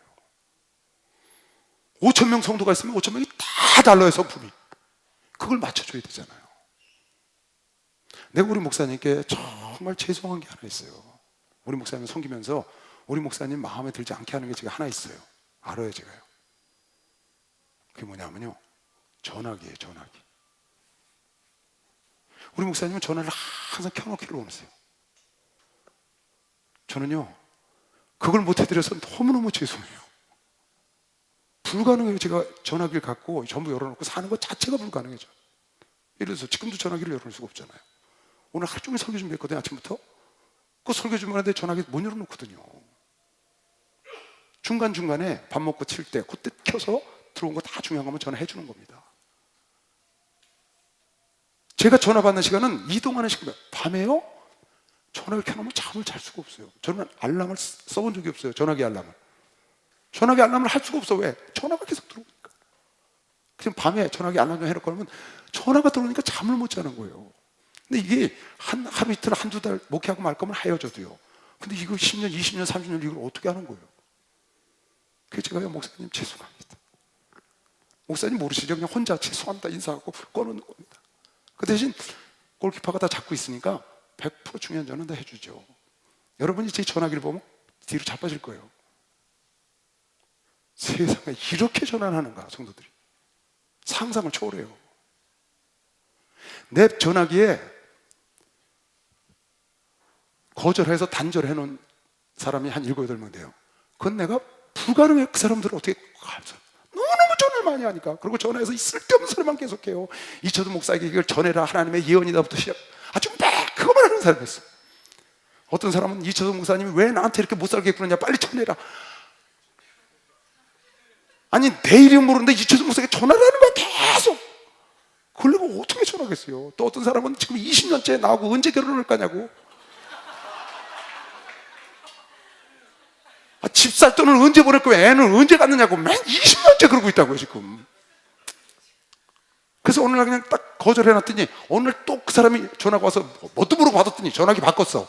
5,000명 성도가 있으면 5,000명이 다 달라요, 성품이. 그걸 맞춰줘야 되잖아요. 내가 우리 목사님께 정말 죄송한 게 하나 있어요. 우리 목사님 섬기면서 우리 목사님 마음에 들지 않게 하는 게 제가 하나 있어요. 알아요, 제가요. 그게 뭐냐면요, 전화기예요, 전화기. 우리 목사님은 전화를 항상 켜놓기를 원하세요. 저는요, 그걸 못 해드려서 너무너무 죄송해요. 불가능해요. 제가 전화기를 갖고 전부 열어놓고 사는 것 자체가 불가능해져. 예를 들어서 지금도 전화기를 열어놓을 수가 없잖아요. 오늘 하루 종일 설교 준비했거든요, 아침부터. 그 설교 준비하는데 전화기 못 열어놓거든요. 중간중간에 밥 먹고 칠 때 그때 켜서 들어온 거 다 중요한 거면 전화해 주는 겁니다. 제가 전화 받는 시간은 이동하는 시간. 밤에요? 전화기를 켜놓으면 잠을 잘 수가 없어요. 저는 알람을 써본 적이 없어요. 전화기 알람을. 전화기 알람을 할 수가 없어. 왜? 전화가 계속 들어오니까. 지금 밤에 전화기 알람 좀 해놓고 하면 전화가 들어오니까 잠을 못 자는 거예요. 근데 이게 하루 이틀 한두 달 목회하고 말 거면 헤어져도요. 근데 이거 10년 20년 30년 이걸 어떻게 하는 거예요? 그래서 제가 목사님 죄송합니다. 목사님 모르시죠? 그냥 혼자 죄송합니다 인사하고 꺼놓는 겁니다. 그 대신 골키퍼가 다 잡고 있으니까 100% 중요한 전화는 다 해주죠. 여러분이 제 전화기를 보면 뒤로 자빠질 거예요. 세상에 이렇게 전화를 하는가 성도들이. 상상을 초월해요. 내 전화기에 거절해서 단절해 놓은 사람이 한 7, 8명 돼요. 그건 내가 불가능해. 그 사람들은 어떻게 너무너무 전화를 많이 하니까. 그리고 전화해서 쓸데없는 소리만 계속해요. 이철수 목사에게 이걸 전해라 하나님의 예언이다부터 시작. 아주 그거만 하는 사람이었어. 어떤 사람은 이철수 목사님이 왜 나한테 이렇게 못 살게 구느냐 빨리 전해라. 아니 내 이름 모르는데 이철수 목사에게 전화를 하는 거야 계속. 그걸 내가 어떻게 전화하겠어요. 또 어떤 사람은 지금 20년째 나하고 언제 결혼할 거냐고. 집 살 돈을 언제 보낼 거야. 애는 언제 갖느냐고 맨 20년째 그러고 있다고요 지금. 그래서 오늘 날 그냥 딱 거절해놨더니 오늘 또 그 사람이 전화가 와서 뭣도 물어봤더니 전화기 바꿨어.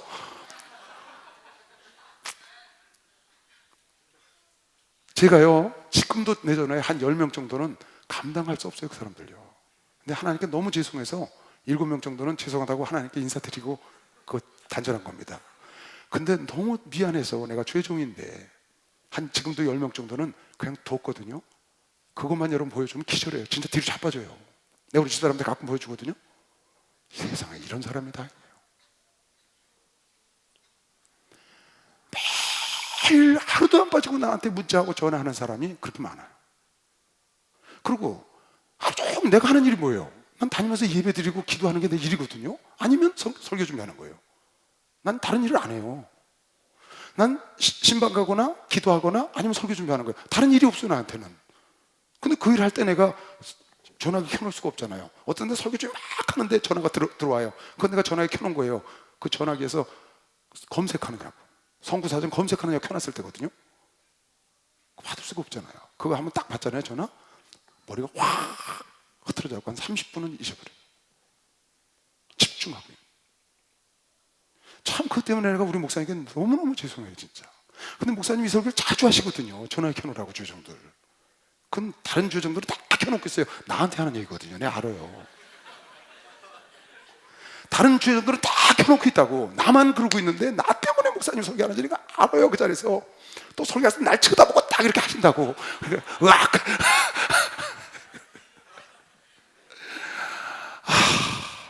제가요 지금도 내 전화에 한 10명 정도는 감당할 수 없어요 그 사람들요. 근데 하나님께 너무 죄송해서 7명 정도는 죄송하다고 하나님께 인사드리고 그거 단절한 겁니다. 근데 너무 미안해서 내가 죄종인데 한 지금도 10명 정도는 그냥 뒀거든요. 그것만 여러분 보여주면 기절해요. 진짜 뒤로 자빠져요. 내가 우리 집사람들 가끔 보여주거든요. 세상에 이런 사람이 다 있네요. 매일 하루도 안 빠지고 나한테 문자하고 전화하는 사람이 그렇게 많아요. 그리고 하루 종일 내가 하는 일이 뭐예요? 난 다니면서 예배 드리고 기도하는 게 내 일이거든요. 아니면 설교 준비하는 거예요. 난 다른 일을 안 해요. 난 신방 가거나 기도하거나 아니면 설교 준비하는 거예요. 다른 일이 없어요 나한테는. 근데 그 일 할 때 내가 전화기 켜놓을 수가 없잖아요. 어떤 데 설교 준비 막 하는데 전화가 들어와요. 그건 내가 전화기 켜놓은 거예요. 그 전화기에서 검색하는 거라고. 선구사전 검색하는 거 켜놨을 때거든요. 받을 수가 없잖아요. 그거 한번 딱 봤잖아요 전화. 머리가 확 흐트러져갖고 한 30분은 잊어버려요. 집중하고. 참 그것 때문에 내가 우리 목사님께 너무너무 죄송해요 진짜. 근데 목사님이 이 설교를 자주 하시거든요. 전화기 켜놓으라고 주정들. 그건 다른 주정들은 다 켜놓고 있어요. 나한테 하는 얘기거든요. 내가 알아요. 다른 주정들은 다 켜놓고 있다고. 나만 그러고 있는데 나 때문에 목사님 설교하는 줄 내가 알아요. 그 자리에서 또 설교하시면 날 쳐다보고 딱 이렇게 하신다고. 으악.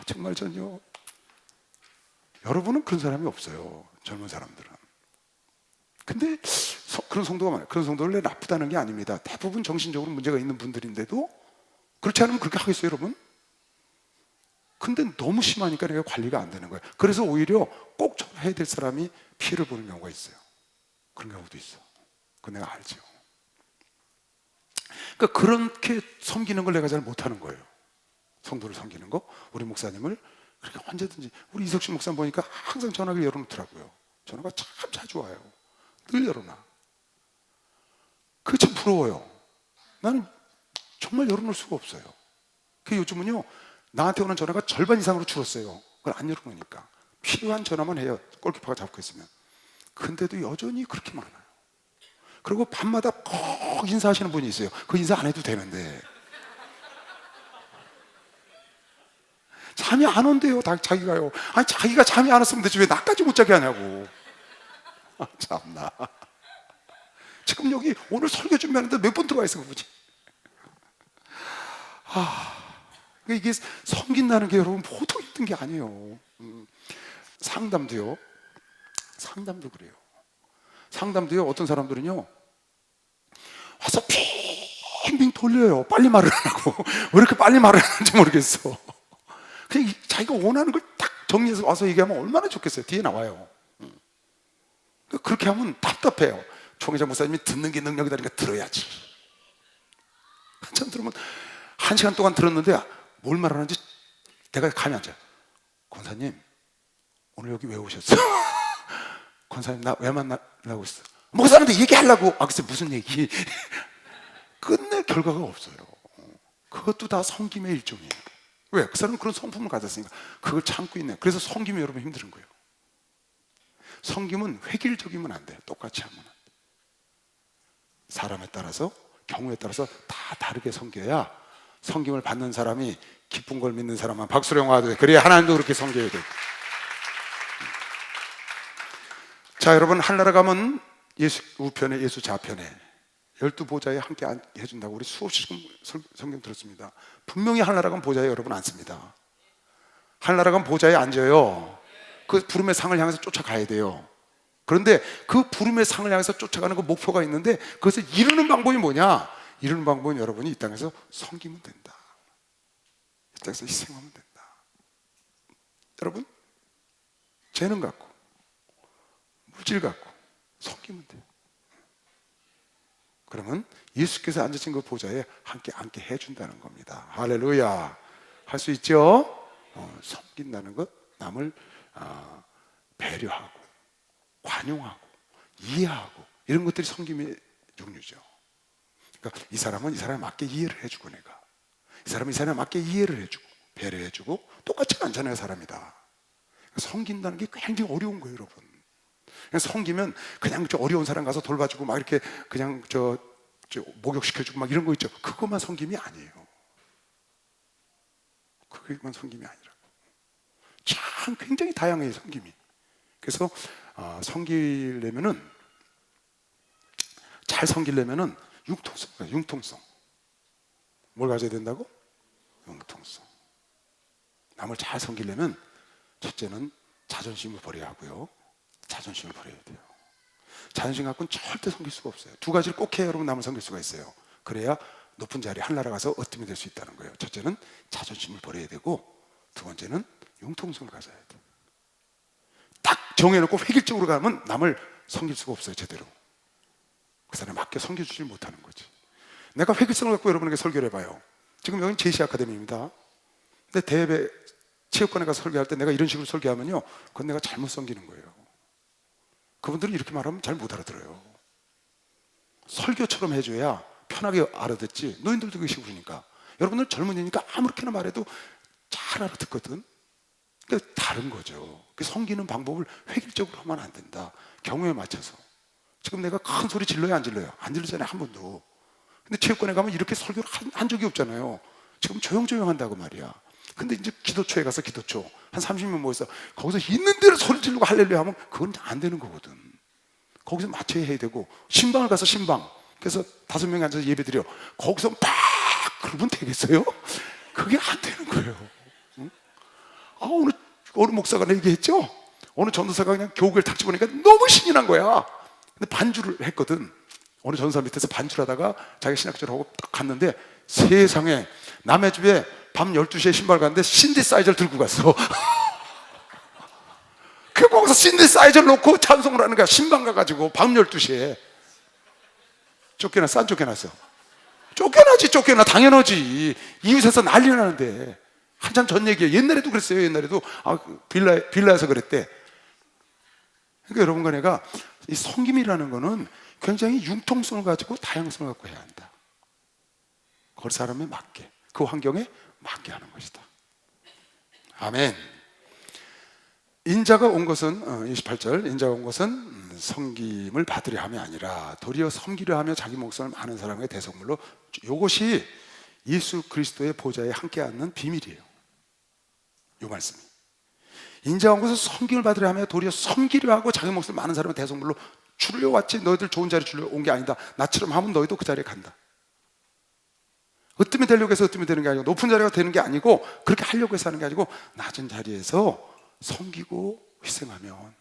정말 전요. 여러분은 그런 사람이 없어요. 젊은 사람들은. 근데 그런 성도가 많아요. 그런 성도를 나쁘다는 게 아닙니다. 대부분 정신적으로 문제가 있는 분들인데도 그렇지 않으면 그렇게 하겠어요 여러분? 근데 너무 심하니까 내가 관리가 안 되는 거예요. 그래서 오히려 꼭 해야 될 사람이 피해를 보는 경우가 있어요. 그런 경우도 있어. 그건 내가 알죠. 그러니까 그렇게 섬기는 걸 내가 잘 못하는 거예요. 성도를 섬기는 거. 우리 목사님을 그렇게 언제든지. 우리 이석신 목사님 보니까 항상 전화기를 열어놓더라고요. 전화가 참 자주 와요. 늘 열어놔. 그게 참 부러워요. 나는 정말 열어놓을 수가 없어요. 그 요즘은요 나한테 오는 전화가 절반 이상으로 줄었어요. 그걸 안 열어놓으니까. 필요한 전화만 해요. 골키퍼가 잡고 있으면. 근데도 여전히 그렇게 많아요. 그리고 밤마다 꼭 인사하시는 분이 있어요. 그 인사 안 해도 되는데 잠이 안 온대요. 자기가요. 아니 자기가 잠이 안 왔으면 되지 왜 나까지 못 자게 하냐고. 참나. 지금 여기 오늘 설교 준비하는데 몇 번 들어와 있어 보지. 이게 섬긴다는 게 여러분 보통 힘든 게 아니에요. 상담도요. 상담도 그래요. 상담도요. 어떤 사람들은요 와서 빙빙 돌려요. 빨리 말을 안 하고. 왜 이렇게 빨리 말을 하는지 모르겠어. 그냥 자기가 원하는 걸 딱 정리해서 와서 얘기하면 얼마나 좋겠어요. 뒤에 나와요. 그렇게 하면 답답해요. 총회장 목사님이 듣는 게 능력이다니까 들어야지. 한참 들으면 1시간 동안 들었는데 뭘 말하는지 내가 감이 안 잡아요. 권사님 오늘 여기 왜 오셨어? 권사님 나 왜 만나려고 있어? 목사님한테 얘기하려고. 글쎄 무슨 얘기? 끝내 결과가 없어요. 그것도 다 섬김의 일종이에요. 왜? 그 사람은 그런 성품을 가졌으니까 그걸 참고 있네. 그래서 섬김이 여러분 힘든 거예요. 섬김은 획일적이면 안 돼요. 똑같이 하면 안 돼요. 사람에 따라서, 경우에 따라서 다 다르게 섬겨야 섬김을 받는 사람이 기쁜 걸 믿는 사람만 박수를 영화도 돼. 그래야 하나님도 그렇게 섬겨야 돼. 자, 여러분, 하늘나라 가면 예수 우편에 예수 좌편에 12보좌에 함께 해준다고 우리 수없이 지금 성경 들었습니다. 분명히 하늘나라 가면 보좌에 여러분 앉습니다. 하늘나라 가면 보좌에 앉아요. 그 부름의 상을 향해서 쫓아가야 돼요. 그런데 그 부름의 상을 향해서 쫓아가는 그 목표가 있는데 그것을 이루는 방법이 뭐냐? 이루는 방법은 여러분이 이 땅에서 섬기면 된다. 이 땅에서 희생하면 된다. 여러분, 재능 갖고 물질 갖고 섬기면 돼요. 그러면 예수께서 앉으신 그 보좌에 함께 앉게 해준다는 겁니다. 할렐루야. 할 수 있죠? 섬긴다는 것, 남을 배려하고 관용하고 이해하고 이런 것들이 섬김의 종류죠. 그러니까 이 사람은 이 사람에 맞게 이해를 해주고, 내가 이 사람은 이 사람에 맞게 이해를 해주고 배려해주고, 똑같지는 않잖아요, 사람이다. 섬긴다는 게 굉장히 어려운 거예요, 여러분. 그냥 섬기면 그냥 저 어려운 사람 가서 돌봐주고 막 이렇게 그냥 저 목욕시켜주고 막 이런 거 있죠. 그것만 섬김이 아니에요. 그것만 섬김이 아니라고. 참 굉장히 다양해요, 섬김이. 그래서 섬기려면은, 잘 섬기려면은 융통성. 뭘 가져야 된다고? 융통성. 남을 잘 섬기려면 첫째는 자존심을 버려야 하고요. 자존심을 버려야 돼요. 자존심 갖고는 절대 섬길 수가 없어요. 두 가지를 꼭 해야 여러분 남을 섬길 수가 있어요. 그래야 높은 자리에 하늘나라 가서 어뜸이 될 수 있다는 거예요. 첫째는 자존심을 버려야 되고, 두 번째는 융통성을 가져야 돼요. 딱 정해놓고 획일적으로 가면 남을 섬길 수가 없어요, 제대로. 그 사람에 맞게 섬겨주지 못하는 거지. 내가 획일성을 갖고 여러분에게 설교를 해봐요. 지금 여기는 제시 아카데미입니다. 근데 대회 체육관에 가서 설교할 때 내가 이런 식으로 설교하면요, 그건 내가 잘못 섬기는 거예요. 그분들은 이렇게 말하면 잘 못 알아들어요. 설교처럼 해줘야 편하게 알아듣지. 너희들도 그 식으로니까. 여러분들 젊은이니까 아무렇게나 말해도 잘 알아듣거든. 그러니까 다른 거죠. 섬기는 방법을 획일적으로 하면 안 된다. 경우에 맞춰서. 지금 내가 큰 소리 질러요, 안 질러요? 안 질르잖아요, 한 번도. 근데 체육관에 가면 이렇게 설교를 한 적이 없잖아요. 지금 조용조용 한다고 말이야. 근데 이제 기도초에 가서 기도초 한 30명 모여서 거기서 있는 대로 소리 지르고 할렐루야 하면 그건 안 되는 거거든. 거기서 맞춰야 해야 되고, 신방을 가서 신방, 그래서 5명이 앉아서 예배 드려, 거기서 막 그러면 되겠어요? 그게 안 되는 거예요. 응? 오늘 어느 목사가 얘기했죠? 어느 전도사가 그냥 교구를 탁 집어보니까 너무 신이 난 거야. 근데 반주를 했거든. 어느 전도사 밑에서 반주를 하다가 자기 신학절하고 딱 갔는데, 세상에 남의 집에 밤 12시에 신발 갔는데 신디사이저를 들고 갔어. 그 거기서 신디사이저를 놓고 찬송을 하는 거야. 신방 가가지고 밤 12시에. 쫓겨났어, 안 쫓겨났어? 쫓겨나지, 쫓겨나. 당연하지. 이웃에서 난리 나는데. 한참 전 얘기예요. 옛날에도 그랬어요. 옛날에도 빌라에서 그랬대. 그러니까 여러분과 내가 이 섬김이라는 거는 굉장히 융통성을 가지고 다양성을 갖고 해야 한다. 그 사람에 맞게, 그 환경에 맞게 하는 것이다. 아멘. 인자가 온 것은 28절, 인자가 온 것은 섬김을 받으려 함이 아니라 도리어 섬기려 하며 자기 목숨을 많은 사람의 대속물로. 이것이 예수 그리스도의 보좌에 함께 앉는 비밀이에요. 이 말씀이. 인자가 온 것은 섬김을 받으려 하며 도리어 섬기려 하고 자기 목숨을 많은 사람의 대속물로 주려 왔지, 너희들 좋은 자리 주려 온 게 아니다. 나처럼 하면 너희도 그 자리에 간다. 으뜸이 되려고 해서 으뜸이 되는 게 아니고, 높은 자리가 되는 게 아니고, 그렇게 하려고 해서 하는 게 아니고, 낮은 자리에서 섬기고 희생하면.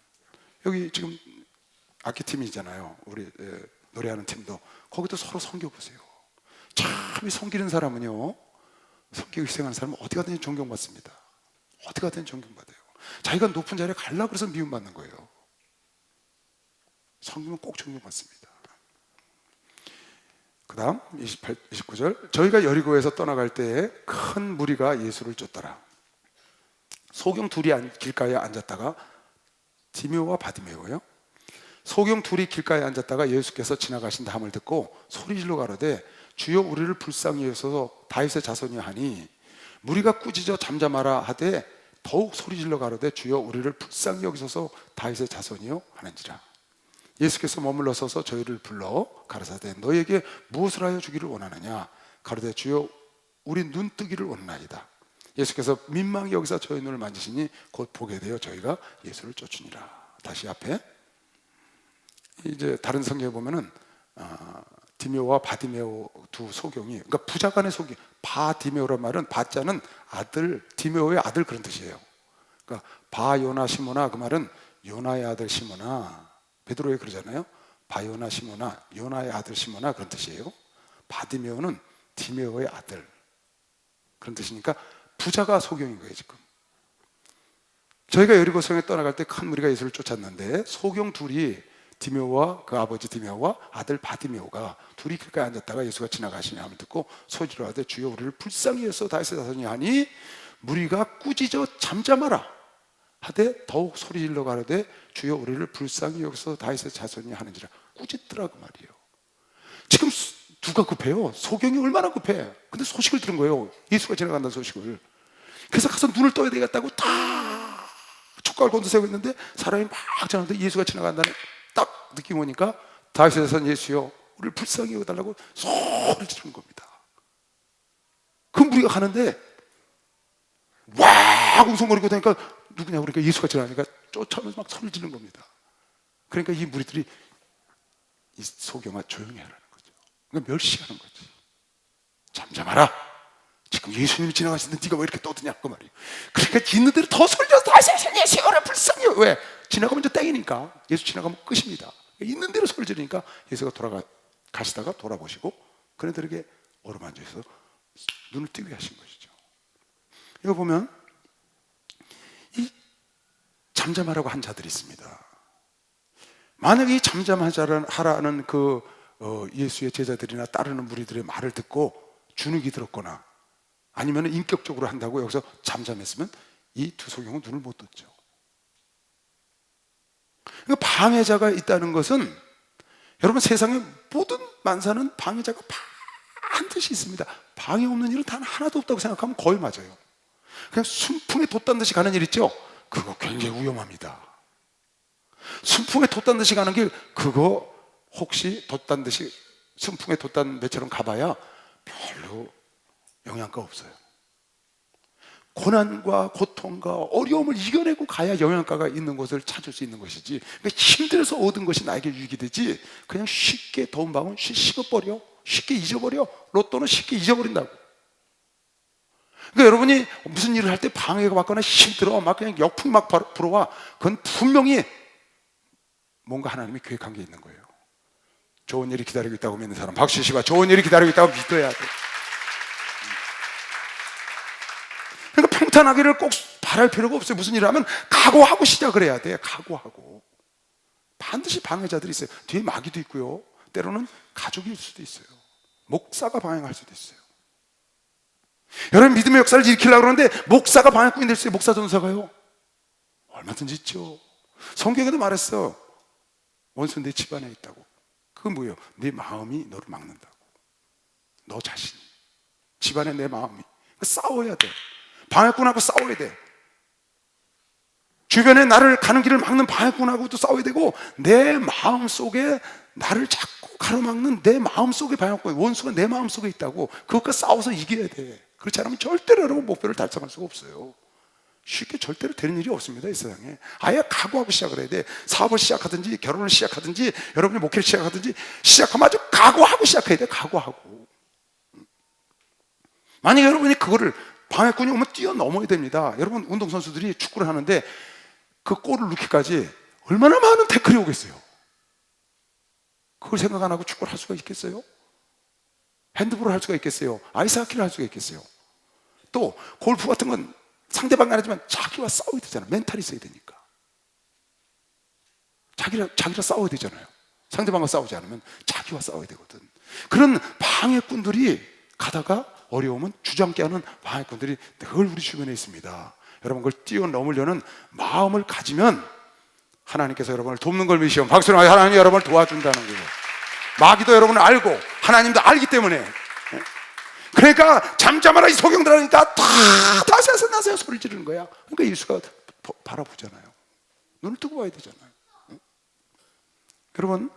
여기 지금 악기팀이잖아요. 우리 노래하는 팀도. 거기도 서로 섬겨보세요. 참 이 섬기는 사람은요, 섬기고 희생하는 사람은 어디 가든지 존경받습니다. 어디 가든지 존경받아요. 자기가 높은 자리에 가려고 해서 미움받는 거예요. 섬기면 꼭 존경받습니다. 그 다음 29절, 저희가 여리고에서 떠나갈 때에 큰 무리가 예수를 쫓더라. 소경 둘이 길가에 앉았다가, 디메오와 바디메오요, 소경 둘이 길가에 앉았다가 예수께서 지나가신다 함을 듣고 소리질러 가로되, 주여 우리를 불쌍히 여기서 다윗의 자손이 하니 무리가 꾸짖어 잠잠하라 하되 더욱 소리질러 가로되 주여 우리를 불쌍히 여기소서 다윗의 자손이요 하는지라. 예수께서 머물러 서서 저희를 불러 가라사대 너에게 무엇을 하여 주기를 원하느냐 가로되 주여 우리 눈뜨기를 원하나이다. 예수께서 민망히 여기서 저희 눈을 만지시니 곧 보게 되어 저희가 예수를 쫓으니라. 다시 앞에 이제 다른 성경에 보면은 디메오와 바디메오 두 소경이, 그러니까 부자간의 소경, 바디메오란 말은 바자는 아들, 디메오의 아들 그런 뜻이에요. 그러니까 바요나 시모나 그 말은 요나의 아들 시모나, 베드로에 그러잖아요. 바요나 시모나, 요나의 아들 시모나 그런 뜻이에요. 바디메오는 디메오의 아들 그런 뜻이니까 부자가 소경인 거예요. 지금 저희가 여리고성에 떠나갈 때 큰 무리가 예수를 쫓았는데 소경 둘이 디메오와 그 아버지 디메오와 아들 바디메오가 둘이 길가에 앉았다가 예수가 지나가시냐 하면 듣고 소리로 하되 주여 우리를 불쌍히 여서 다윗의 자손이 하니 무리가 꾸짖어 잠잠하라 하되 더욱 소리질러 가로되 주여 우리를 불쌍히 여기서 다윗의 자손이 하는지라. 꾸짖더라 그 말이에요. 지금 누가 급해요? 소경이 얼마나 급해. 근데 소식을 들은 거예요. 예수가 지나간다는 소식을. 그래서 가서 눈을 떠야 되겠다고 다 촉각을 곤두세우고 있는데 사람이 막 지나가는데 예수가 지나간다는 딱 느낌 오니까 다윗의 자손 예수여 우리를 불쌍히 여겨달라고 소리를 지르는 겁니다. 그 무리가 가는데 와 웅성거리고 다니까 누구냐 그러니까 예수가 지나가니까 쫓아오면서 막 소리를 지르는 겁니다. 그러니까 이 무리들이 이 소경아 조용히 하라는 거죠. 그러니까 멸시하는 거지. 잠잠하라. 지금 예수님이 지나가시는데 네가 왜 이렇게 떠드냐 그 말이에요. 그러니까 있는 대로 더 소리져서 다시 예수를 불쌍히 왜? 지나가면 이제 땡이니까 예수 지나가면 끝입니다. 있는 대로 소리 지르니까 예수가 가시다가 돌아보시고 그네들에게 어루만져서 눈을 뜨게 하신 것이죠. 이거 보면 이 잠잠하라고 한 자들이 있습니다. 만약에 이 잠잠하라는 그 예수의 제자들이나 따르는 무리들의 말을 듣고 주눅이 들었거나 아니면 인격적으로 한다고 여기서 잠잠했으면 이 두 소경은 눈을 못 떴죠. 그러니까 방해자가 있다는 것은 여러분 세상의 모든 만사는 방해자가 반드시 있습니다. 방해 없는 일은 단 하나도 없다고 생각하면 거의 맞아요. 그냥 순풍에 돛단 듯이 가는 일 있죠? 그거 굉장히 위험합니다. 순풍에 돛단 듯이 가는 길 그거 혹시 돛단 듯이 순풍에 돛단 매처럼 가봐야 별로 영향가 없어요. 고난과 고통과 어려움을 이겨내고 가야 영양가가 있는 것을 찾을 수 있는 것이지 그러니까 힘들어서 얻은 것이 나에게 유익이 되지 그냥 쉽게 더운 방울 식어버려 쉽게 잊어버려 로또는 쉽게 잊어버린다고. 그러니까 여러분이 무슨 일을 할 때 방해가 받거나 힘들어 막 그냥 역풍이 막 불어와 그건 분명히 뭔가 하나님이 계획한 게 있는 거예요. 좋은 일이 기다리고 있다고 믿는 사람 박수 씨가 좋은 일이 기다리고 있다고 믿어야 돼. 그러니까 평탄하기를 꼭 바랄 필요가 없어요. 무슨 일을 하면 각오하고 시작을 해야 돼. 각오하고. 반드시 방해자들이 있어요. 뒤에 마귀도 있고요. 때로는 가족일 수도 있어요. 목사가 방해할 수도 있어요. 여러분 믿음의 역사를 일으키려고 그러는데 목사가 방해꾼이 될 수 있어요. 목사 전사가요. 얼마든지 있죠. 성경에도 말했어. 원수 내 집안에 있다고. 그건 뭐예요? 내 마음이 너를 막는다고. 너 자신이. 집안에 내 마음이. 싸워야 돼. 방해꾼하고 싸워야 돼. 주변에 나를 가는 길을 막는 방해꾼하고도 싸워야 되고 내 마음속에 나를 자꾸 가로막는 내 마음속에 방해꾼 원수가 내 마음속에 있다고 그것과 싸워서 이겨야 돼. 그렇지 않으면 절대로 여러분 목표를 달성할 수가 없어요. 쉽게 절대로 되는 일이 없습니다. 이 세상에. 아예 각오하고 시작을 해야 돼. 사업을 시작하든지 결혼을 시작하든지 여러분이 목회를 시작하든지 시작하면 아주 각오하고 시작해야 돼. 각오하고. 만약에 여러분이 그거를 방해꾼이 오면 뛰어넘어야 됩니다. 여러분 운동선수들이 축구를 하는데 그 골을 넣기까지 얼마나 많은 태클이 오겠어요. 그걸 생각 안 하고 축구를 할 수가 있겠어요? 핸드볼을 할 수가 있겠어요? 아이스하키를 할 수가 있겠어요? 또 골프 같은 건 상대방이 아니지만 자기와 싸워야 되잖아요. 멘탈이 있어야 되니까. 자기랑 싸워야 되잖아요. 상대방과 싸우지 않으면 자기와 싸워야 되거든. 그런 방해꾼들이 가다가 어려움은 주저앉게 하는 방해꾼들이 늘 우리 주변에 있습니다. 여러분 그걸 뛰어넘으려는 마음을 가지면 하나님께서 여러분을 돕는 걸 믿으시오. 박수로 하나님이 여러분을 도와준다는 거예요. 마귀도 여러분을 알고 하나님도 알기 때문에 그러니까 잠잠하라 이 소경들하니까 다 나세요 나세요 소리 지르는 거야. 그러니까 예수가 바라보잖아요. 눈을 뜨고 봐야 되잖아요. 응? 여러분,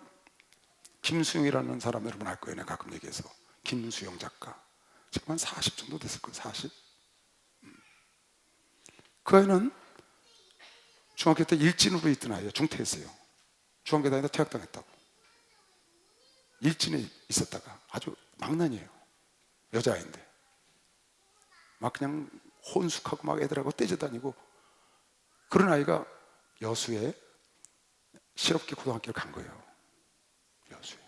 김수영이라는 사람 여러분 알 거예요. 내가 가끔 얘기해서. 김수영 작가. 지금 한 40 정도 됐을 거예요. 40. 그 아이는 중학교 때 일진으로 있던 아이예요. 중퇴했어요. 중학교 다니다 퇴학당했다고. 일진에 있었다가 아주 망난이에요. 여자아이인데 막 그냥 혼숙하고 막 애들하고 떼져다니고 그런 아이가 여수에 실업계 고등학교를 간 거예요. 여수에.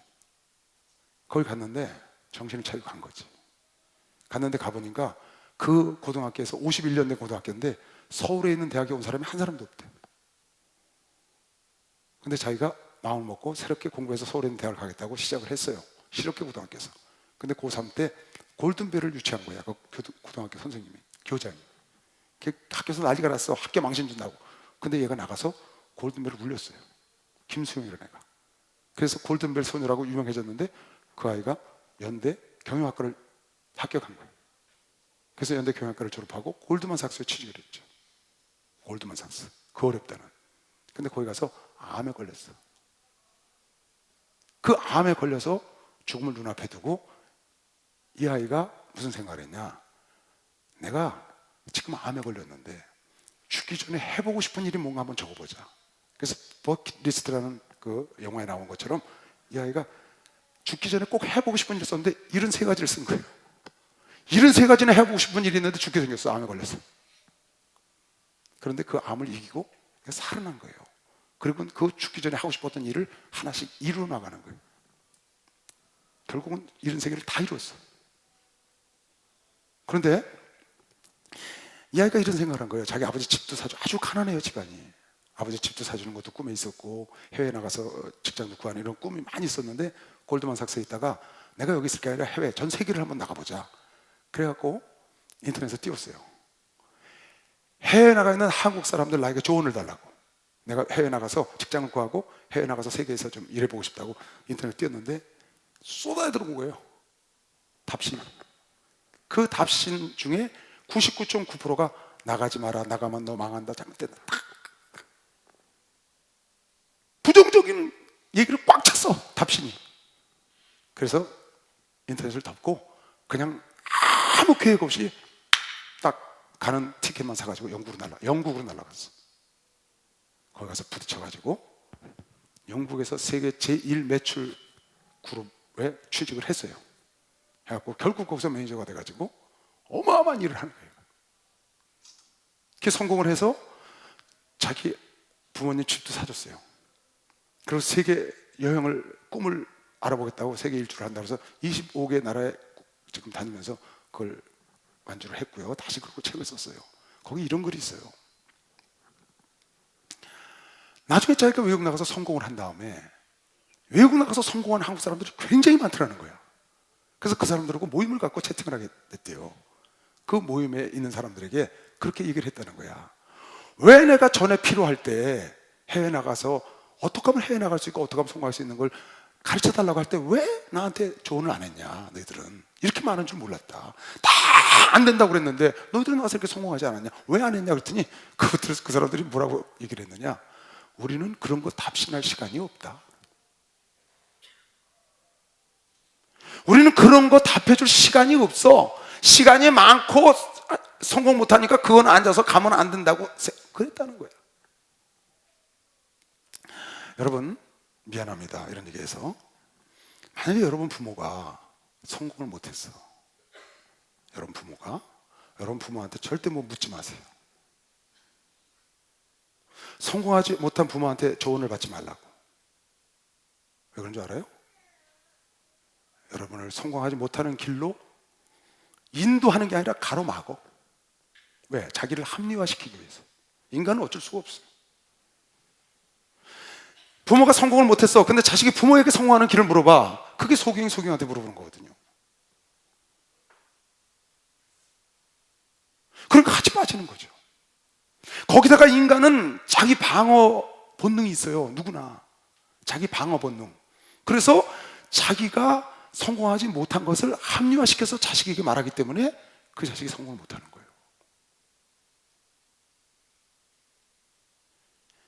거기 갔는데 정신을 차리고 간 거지. 갔는데 가보니까 그 고등학교에서 51년 된 고등학교인데 서울에 있는 대학에 온 사람이 한 사람도 없대. 근데 자기가 마음을 먹고 새롭게 공부해서 서울에 있는 대학을 가겠다고 시작을 했어요. 실업계 고등학교에서. 근데 고3 때 골든벨을 유치한 거야. 그 고등학교 선생님이, 교장이. 학교에서 난리가 났어. 학교 망신 준다고. 근데 얘가 나가서 골든벨을 울렸어요. 김수영이라는 애가. 그래서 골든벨 소녀라고 유명해졌는데 그 아이가 연대 경영학과를 합격한 거예요. 그래서 연대 경영학과를 졸업하고 골드만삭스에 취직을 했죠. 골드만삭스. 그 어렵다는. 근데 거기 가서 암에 걸렸어. 그 암에 걸려서 죽음을 눈앞에 두고 이 아이가 무슨 생각을 했냐. 내가 지금 암에 걸렸는데 죽기 전에 해보고 싶은 일이 뭔가 한번 적어보자. 그래서 버킷리스트라는 그 영화에 나온 것처럼 이 아이가 죽기 전에 꼭 해보고 싶은 일을 썼는데 73가지를 쓴 거예요. 73가지나 해보고 싶은 일이 있는데 죽게 생겼어. 암에 걸렸어. 그런데 그 암을 이기고 살아난 거예요. 그리고 그 죽기 전에 하고 싶었던 일을 하나씩 이루어 나가는 거예요. 결국은 73개를 다 이루었어. 그런데 이 아이가 이런 생각을 한 거예요. 자기 아버지 집도 사줘. 아주 가난해요, 집안이. 아버지 집도 사주는 것도 꿈에 있었고 해외에 나가서 직장도 구하는 이런 꿈이 많이 있었는데 골드만삭스에 있다가 내가 여기 있을 게 아니라 해외 전 세계를 한번 나가보자. 그래갖고 인터넷에 띄웠어요. 해외에 나가 있는 한국 사람들 나에게 조언을 달라고. 내가 해외 나가서 직장을 구하고 해외 나가서 세계에서 좀 일해보고 싶다고 인터넷에 띄웠는데 쏟아져 들어온 거예요. 답신. 그 답신 중에 99.9%가 나가지 마라, 나가면 너 망한다, 잘못된다. 부정적인 얘기를 꽉 찼어, 답신이. 그래서 인터넷을 덮고 그냥 아무 계획 없이 딱 가는 티켓만 사가지고 영국으로 날아갔어. 거기 가서 부딪혀가지고 영국에서 세계 제1 매출 그룹에 취직을 했어요. 해갖고 결국 거기서 매니저가 돼가지고 어마어마한 일을 하는 거예요. 그렇게 성공을 해서 자기 부모님 집도 사줬어요. 그리고 세계 여행을 꿈을 알아보겠다고 세계 일주를 한다고 해서 25개 나라에 지금 다니면서 그걸 완주를 했고요. 다시 그리고 책을 썼어요. 거기 이런 글이 있어요. 나중에 자기가 외국 나가서 성공을 한 다음에 외국 나가서 성공한 한국 사람들이 굉장히 많더라는 거야. 그래서 그 사람들하고 모임을 갖고 채팅을 하게 됐대요. 그 모임에 있는 사람들에게 그렇게 얘기를 했다는 거야. 왜 내가 전에 필요할 때 해외 나가서 어떻게 하면 해외 나갈 수 있고 어떻게 하면 성공할 수 있는 걸 가르쳐 달라고 할 때 왜 나한테 조언을 안 했냐. 너희들은 이렇게 많은 줄 몰랐다. 다 안 된다고 그랬는데 너희들은 나가서 이렇게 성공하지 않았냐. 왜 안 했냐 그랬더니 그 사람들이 뭐라고 얘기를 했느냐. 우리는 그런 거 답신할 시간이 없다. 우리는 그런 거 답해줄 시간이 없어. 시간이 많고 성공 못하니까 그건 앉아서 가면 안 된다고 그랬다는 거야. 여러분 미안합니다 이런 얘기해서 만약에 여러분 부모가 성공을 못했어. 여러분 부모한테 절대 뭐 묻지 마세요. 성공하지 못한 부모한테 조언을 받지 말라고. 왜 그런 줄 알아요? 여러분을 성공하지 못하는 길로 인도하는 게 아니라 가로막어. 왜? 자기를 합리화시키기 위해서. 인간은 어쩔 수가 없어요. 부모가 성공을 못했어. 근데 자식이 부모에게 성공하는 길을 물어봐. 그게 소경한테 물어보는 거거든요. 그러니까 같이 빠지는 거죠. 거기다가 인간은 자기 방어 본능이 있어요. 누구나. 자기 방어 본능. 그래서 자기가 성공하지 못한 것을 합리화시켜서 자식에게 말하기 때문에 그 자식이 성공을 못하는 거예요.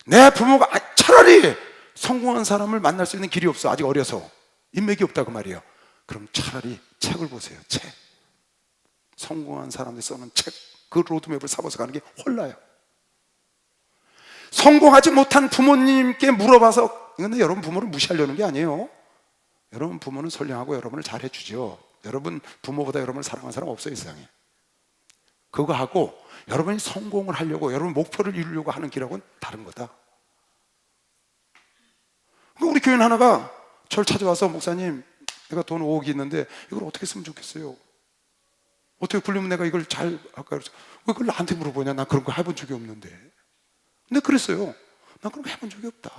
내 부모가 차라리 성공한 사람을 만날 수 있는 길이 없어, 아직 어려서 인맥이 없다고 말이에요. 그럼 차라리 책을 보세요. 책. 성공한 사람들이 써놓은 책, 그 로드맵을 사봐서 가는 게 홀라요. 성공하지 못한 부모님께 물어봐서, 근데 여러분 부모를 무시하려는 게 아니에요. 여러분 부모는 선량하고 여러분을 잘해주죠. 여러분 부모보다 여러분을 사랑하는 사람 없어요, 이 세상에. 그거 하고 여러분이 성공을 하려고, 여러분 목표를 이루려고 하는 길하고는 다른 거다. 우리 교인 하나가 저를 찾아와서, 목사님, 내가 돈 5억이 있는데 이걸 어떻게 쓰면 좋겠어요? 어떻게 굴리면 내가 이걸 잘 할까? 왜 그걸 나한테 물어보냐? 나 그런 거 해본 적이 없는데. 근데 그랬어요. 나 그런 거 해본 적이 없다.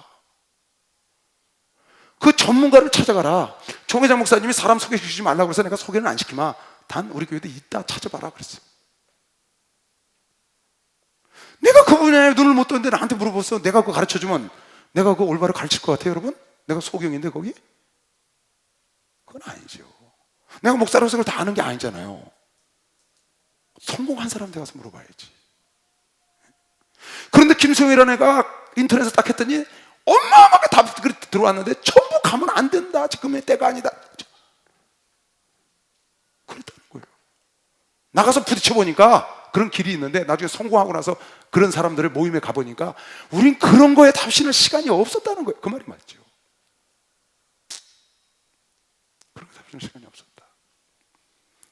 그 전문가를 찾아가라. 정회장 목사님이 사람 소개시키지 말라고 그래서 내가 소개는 안 시키마. 단 우리 교회도 있다 찾아봐라 그랬어요. 내가 그 분야에 눈을 못 뜨는데 나한테 물어봤어. 내가 그거 가르쳐주면 내가 그거 올바로 가르칠 것 같아요, 여러분? 내가 소경인데 거기? 그건 아니죠. 내가 목사로서 그걸 다 아는 게 아니잖아요. 성공한 사람한테 가서 물어봐야지. 그런데 김성희라는 애가 인터넷에서 딱 했더니 어마어마하게 다 들어왔는데 전부 가면 안 된다. 지금의 때가 아니다. 그랬다는 거예요. 나가서 부딪혀보니까 그런 길이 있는데 나중에 성공하고 나서 그런 사람들의 모임에 가보니까 우린 그런 거에 답신할 시간이 없었다는 거예요. 그 말이 맞죠. 그런 거에 답신할 시간이 없었다.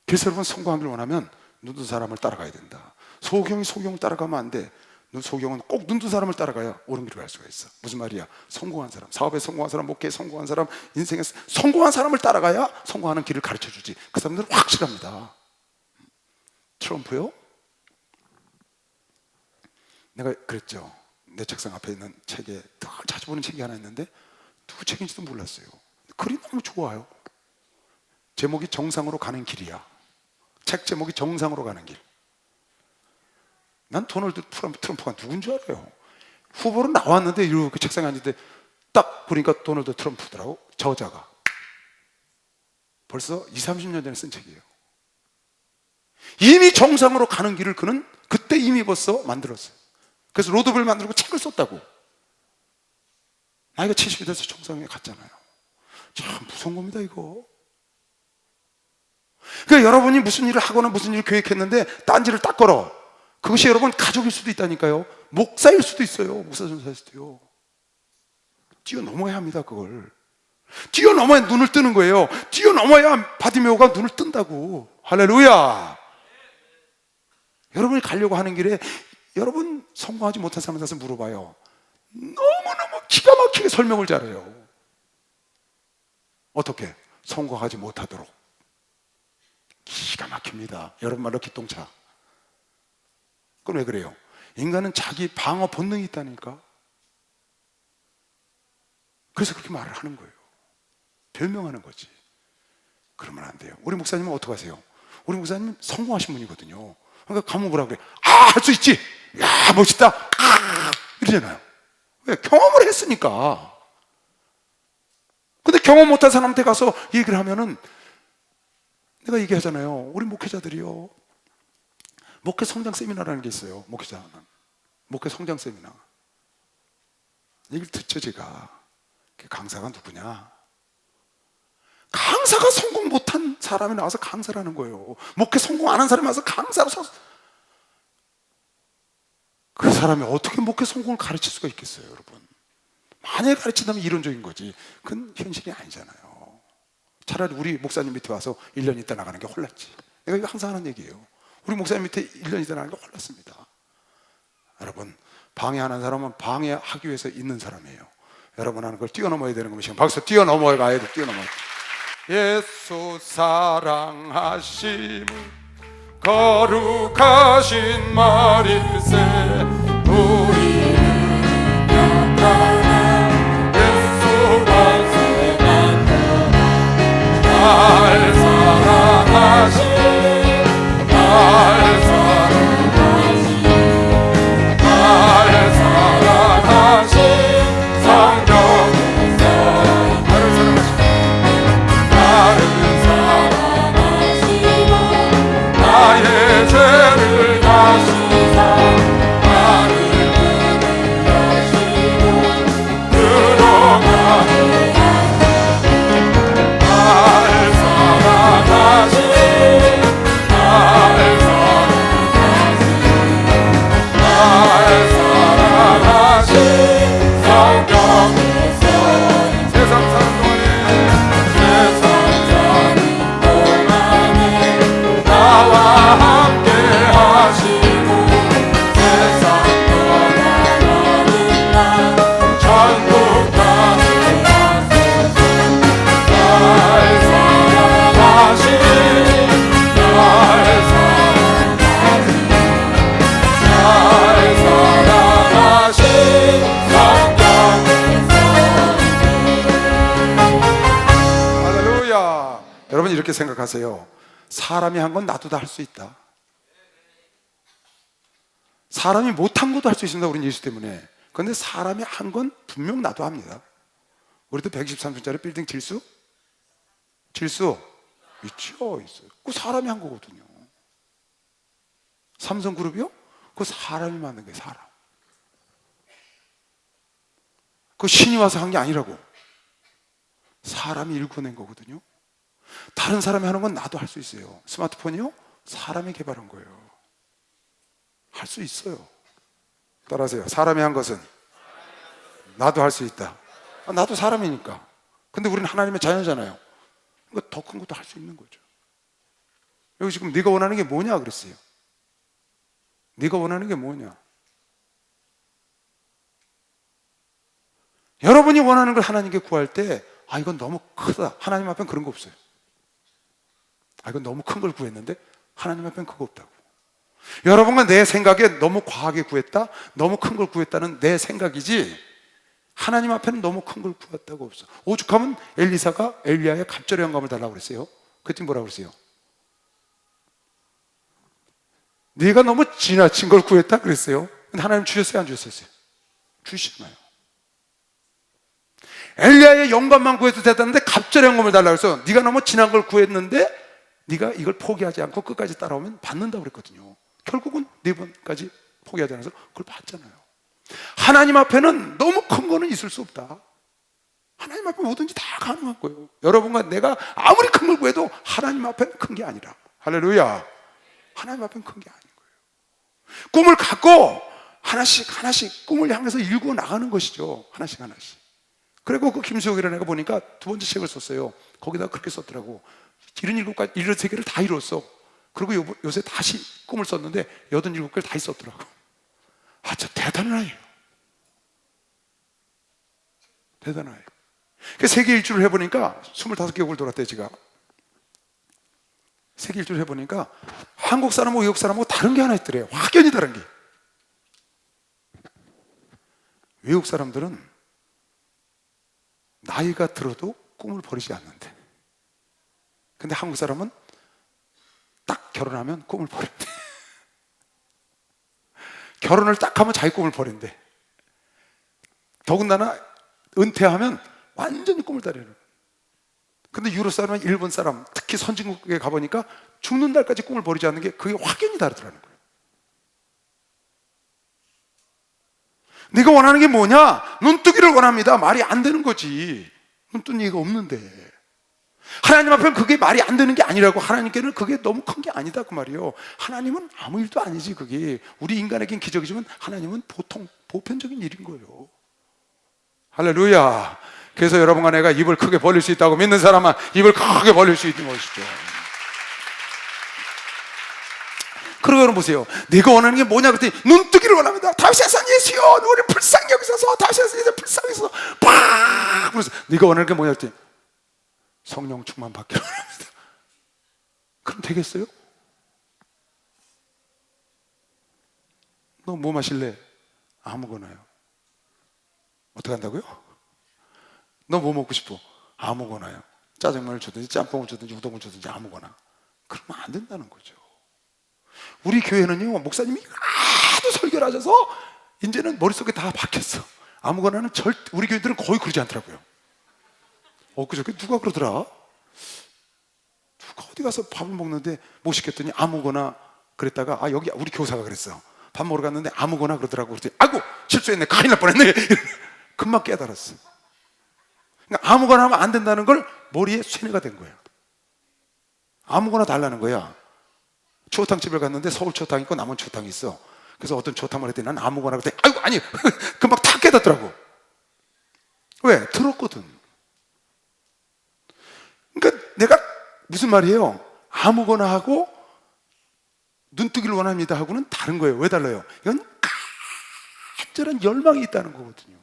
그래서 여러분 성공하기를 원하면 눈뜬 사람을 따라가야 된다. 소경이 소경을 따라가면 안 돼. 소경은 꼭 눈뜬 사람을 따라가야 옳은 길을 갈 수가 있어. 무슨 말이야? 성공한 사람, 사업에 성공한 사람, 목회에 성공한 사람, 인생에 성공한 사람을 따라가야 성공하는 길을 가르쳐주지. 그 사람들은 확실합니다. 트럼프요? 내가 그랬죠. 내 책상 앞에 있는 책에 늘 자주 보는 책이 하나 있는데 누구 책인지도 몰랐어요. 글이 너무 좋아요. 제목이 정상으로 가는 길이야. 책 제목이 정상으로 가는 길. 난 도널드 트럼프가 누군 줄 알아요. 후보로 나왔는데 이렇게 책상에 앉는데 딱 보니까 도널드 트럼프더라고. 저자가 벌써 20-30년 전에 쓴 책이에요. 이미 정상으로 가는 길을 그는 그때 이미 벌써 만들었어요. 그래서 로드북을 만들고 책을 썼다고. 나이가 70이 돼서 정상에 갔잖아요. 참 무서운 겁니다, 이거. 그러니까 여러분이 무슨 일을 하거나 무슨 일을 계획했는데 딴지를 딱 걸어. 그것이 여러분 가족일 수도 있다니까요. 목사일 수도 있어요. 목사 전사일 수도요. 뛰어넘어야 합니다, 그걸. 뛰어넘어야 눈을 뜨는 거예요. 뛰어넘어야 바디메오가 눈을 뜬다고. 할렐루야. 여러분이 가려고 하는 길에 여러분 성공하지 못한 사람한테 물어봐요. 너무너무 기가 막히게 설명을 잘해요. 어떻게? 성공하지 못하도록. 기가 막힙니다. 여러분 말로 기똥차. 그건 왜 그래요? 인간은 자기 방어 본능이 있다니까. 그래서 그렇게 말을 하는 거예요. 별명하는 거지. 그러면 안 돼요. 우리 목사님은 어떻게 하세요? 우리 목사님은 성공하신 분이거든요. 그러니까 가면 뭐라 그래? 할 수 있지! 야, 멋있다! 이러잖아요. 왜? 경험을 했으니까. 근데 경험 못한 사람한테 가서 얘기를 하면은 내가 얘기하잖아요. 우리 목회자들이요. 목회 성장 세미나라는 게 있어요. 목회자는. 목회 성장 세미나. 얘기를 듣죠, 제가. 그 강사가 누구냐? 강사가 성공 못한 사람이 나와서 강사를 하는 거예요. 목회 성공 안 한 사람이 와서 강사로 서서. 그 사람이 어떻게 목회 성공을 가르칠 수가 있겠어요, 여러분? 만약에 가르친다면 이론적인 거지. 그건 현실이 아니잖아요. 차라리 우리 목사님 밑에 와서 1년 있다 나가는 게 홀랐지. 내가 이거 항상 하는 얘기예요. 우리 목사님 밑에 1년 있다 나가는 게 홀랐습니다. 여러분, 방해하는 사람은 방해하기 위해서 있는 사람이에요. 여러분 하는 걸 뛰어넘어야 되는 것이 박수 뛰어넘어야 가야 돼. 뛰어넘어야 돼. 예수 사랑하심을 거룩하신 말일세. 우리는 약하나 예수만 날 사랑하신 날 사랑하신 성령께서 나를 사랑하신 나를 여러분 이렇게 생각하세요. 사람이 한 건 나도 다 할 수 있다. 사람이 못한 것도 할 수 있습니다. 우리는 예수 때문에. 그런데 사람이 한 건 분명 나도 합니다. 우리도 123층짜리 빌딩 질 수? 있죠. 있어요. 그 사람이 한 거거든요. 삼성그룹이요? 그 사람이 만든 거예요. 사람. 그 신이 와서 한 게 아니라고. 사람이 일궈낸 거거든요. 다른 사람이 하는 건 나도 할 수 있어요. 스마트폰이요? 사람이 개발한 거예요. 할 수 있어요. 따라하세요. 사람이 한 것은 나도 할 수 있다. 나도 사람이니까. 근데 우리는 하나님의 자녀잖아요. 그러니까 더 큰 것도 할 수 있는 거죠. 여기 지금 네가 원하는 게 뭐냐 그랬어요. 네가 원하는 게 뭐냐. 여러분이 원하는 걸 하나님께 구할 때 이건 너무 크다. 하나님 앞엔 그런 거 없어요. 이건 너무 큰 걸 구했는데 하나님 앞엔 그거 없다고. 여러분과 내 생각에 너무 과하게 구했다, 너무 큰 걸 구했다는 내 생각이지 하나님 앞에는 너무 큰 걸 구했다고 없어. 오죽하면 엘리사가 엘리야의 갑절의 영감을 달라고 그랬어요. 그때 뭐라고 그랬어요? 네가 너무 지나친 걸 구했다 그랬어요. 근데 하나님 주셨어요, 안 주셨어요? 주시나요? 엘리야의 영감만 구해도 됐다는데 갑절의 영감을 달라고 해서 네가 너무 지난 걸 구했는데 네가 이걸 포기하지 않고 끝까지 따라오면 받는다고 그랬거든요. 결국은 4번까지 포기하지 않아서 그걸 받잖아요. 하나님 앞에는 너무 큰 거는 있을 수 없다. 하나님 앞에 뭐든지 다 가능한 거예요. 여러분과 내가 아무리 큰 걸 구해도 하나님 앞에는 큰 게 아니라. 할렐루야. 하나님 앞에는 큰 게 아닌 거예요. 꿈을 갖고 하나씩 꿈을 향해서 일구어 나가는 것이죠. 하나씩. 그리고 그 김수혁이라는 애가 보니까 2번째 책을 썼어요. 거기다 그렇게 썼더라고. 73개를 다 이뤘어. 그리고 요새 다시 꿈을 썼는데 87개를 다 썼더라고. 진짜 대단한 아이예요. 대단한 아이예요. 세계 일주를 해보니까 25개국을 돌았대요. 제가 세계 일주를 해보니까 한국 사람하고 외국 사람하고 다른 게 하나 있더래요. 확연히 다른 게. 외국 사람들은 나이가 들어도 꿈을 버리지 않는데, 근데 한국 사람은 딱 결혼하면 꿈을 버린대. 결혼을 딱 하면 자기 꿈을 버린대. 더군다나 은퇴하면 완전히 꿈을 따르는. 근데 유럽 사람은 일본 사람, 특히 선진국에 가보니까 죽는 날까지 꿈을 버리지 않는 게 그게 확연히 다르더라는 거예요. 네가 원하는 게 뭐냐? 눈뜨기를 원합니다. 말이 안 되는 거지. 눈뜨기가 없는데. 하나님 앞에는 그게 말이 안 되는 게 아니라고. 하나님께는 그게 너무 큰 게 아니다 그 말이에요. 하나님은 아무 일도 아니지. 그게 우리 인간에겐 기적이지만 하나님은 보편적인 일인 거예요. 할렐루야. 그래서 여러분과 내가 입을 크게 벌릴 수 있다고 믿는 사람은 입을 크게 벌릴 수 있는 것이죠. 그러고 여러분 보세요. 네가 원하는 게 뭐냐 그랬더니 눈뜨기를 원합니다. 다윗의 son 예수여, 우리 불쌍히 여기소서. 다윗의 son 예수여, 불쌍히 여기소서. 팍! 그래서 네가 원하는 게 뭐냐 그랬더니 성령 충만 받기를 원합니다. 그럼 되겠어요? 너 뭐 마실래? 아무거나요. 어떻게 한다고요? 너 뭐 먹고 싶어? 아무거나요. 짜장면을 주든지 짬뽕을 주든지 우동을 주든지 아무거나. 그러면 안 된다는 거죠. 우리 교회는요, 목사님이 하도 설교를 하셔서 이제는 머릿속에 다 박혔어. 아무거나는 우리 교회들은 거의 그러지 않더라고요. 그저께 누가 그러더라? 누가 어디 가서 밥을 먹는데 못 시켰더니 아무거나 그랬다가 여기 우리 교사가 그랬어. 밥 먹으러 갔는데 아무거나 그러더라고. 그랬더니 아이고 실수했네, 큰일 날 뻔했네. 금방 깨달았어. 그러니까 아무거나 하면 안 된다는 걸 머리에 쇠뇌가 된 거야. 아무거나 달라는 거야. 추어탕집을 갔는데 서울 추어탕 있고 남원 추어탕이 있어. 그래서 어떤 추어탕을 했더니 난 아무거나 그랬더니 아이고 아니 금방 다 깨닫더라고. 왜? 들었거든. 그러니까 내가 무슨 말이에요? 아무거나 하고 눈뜨기를 원합니다 하고는 다른 거예요. 왜 달라요? 이건 간절한 열망이 있다는 거거든요.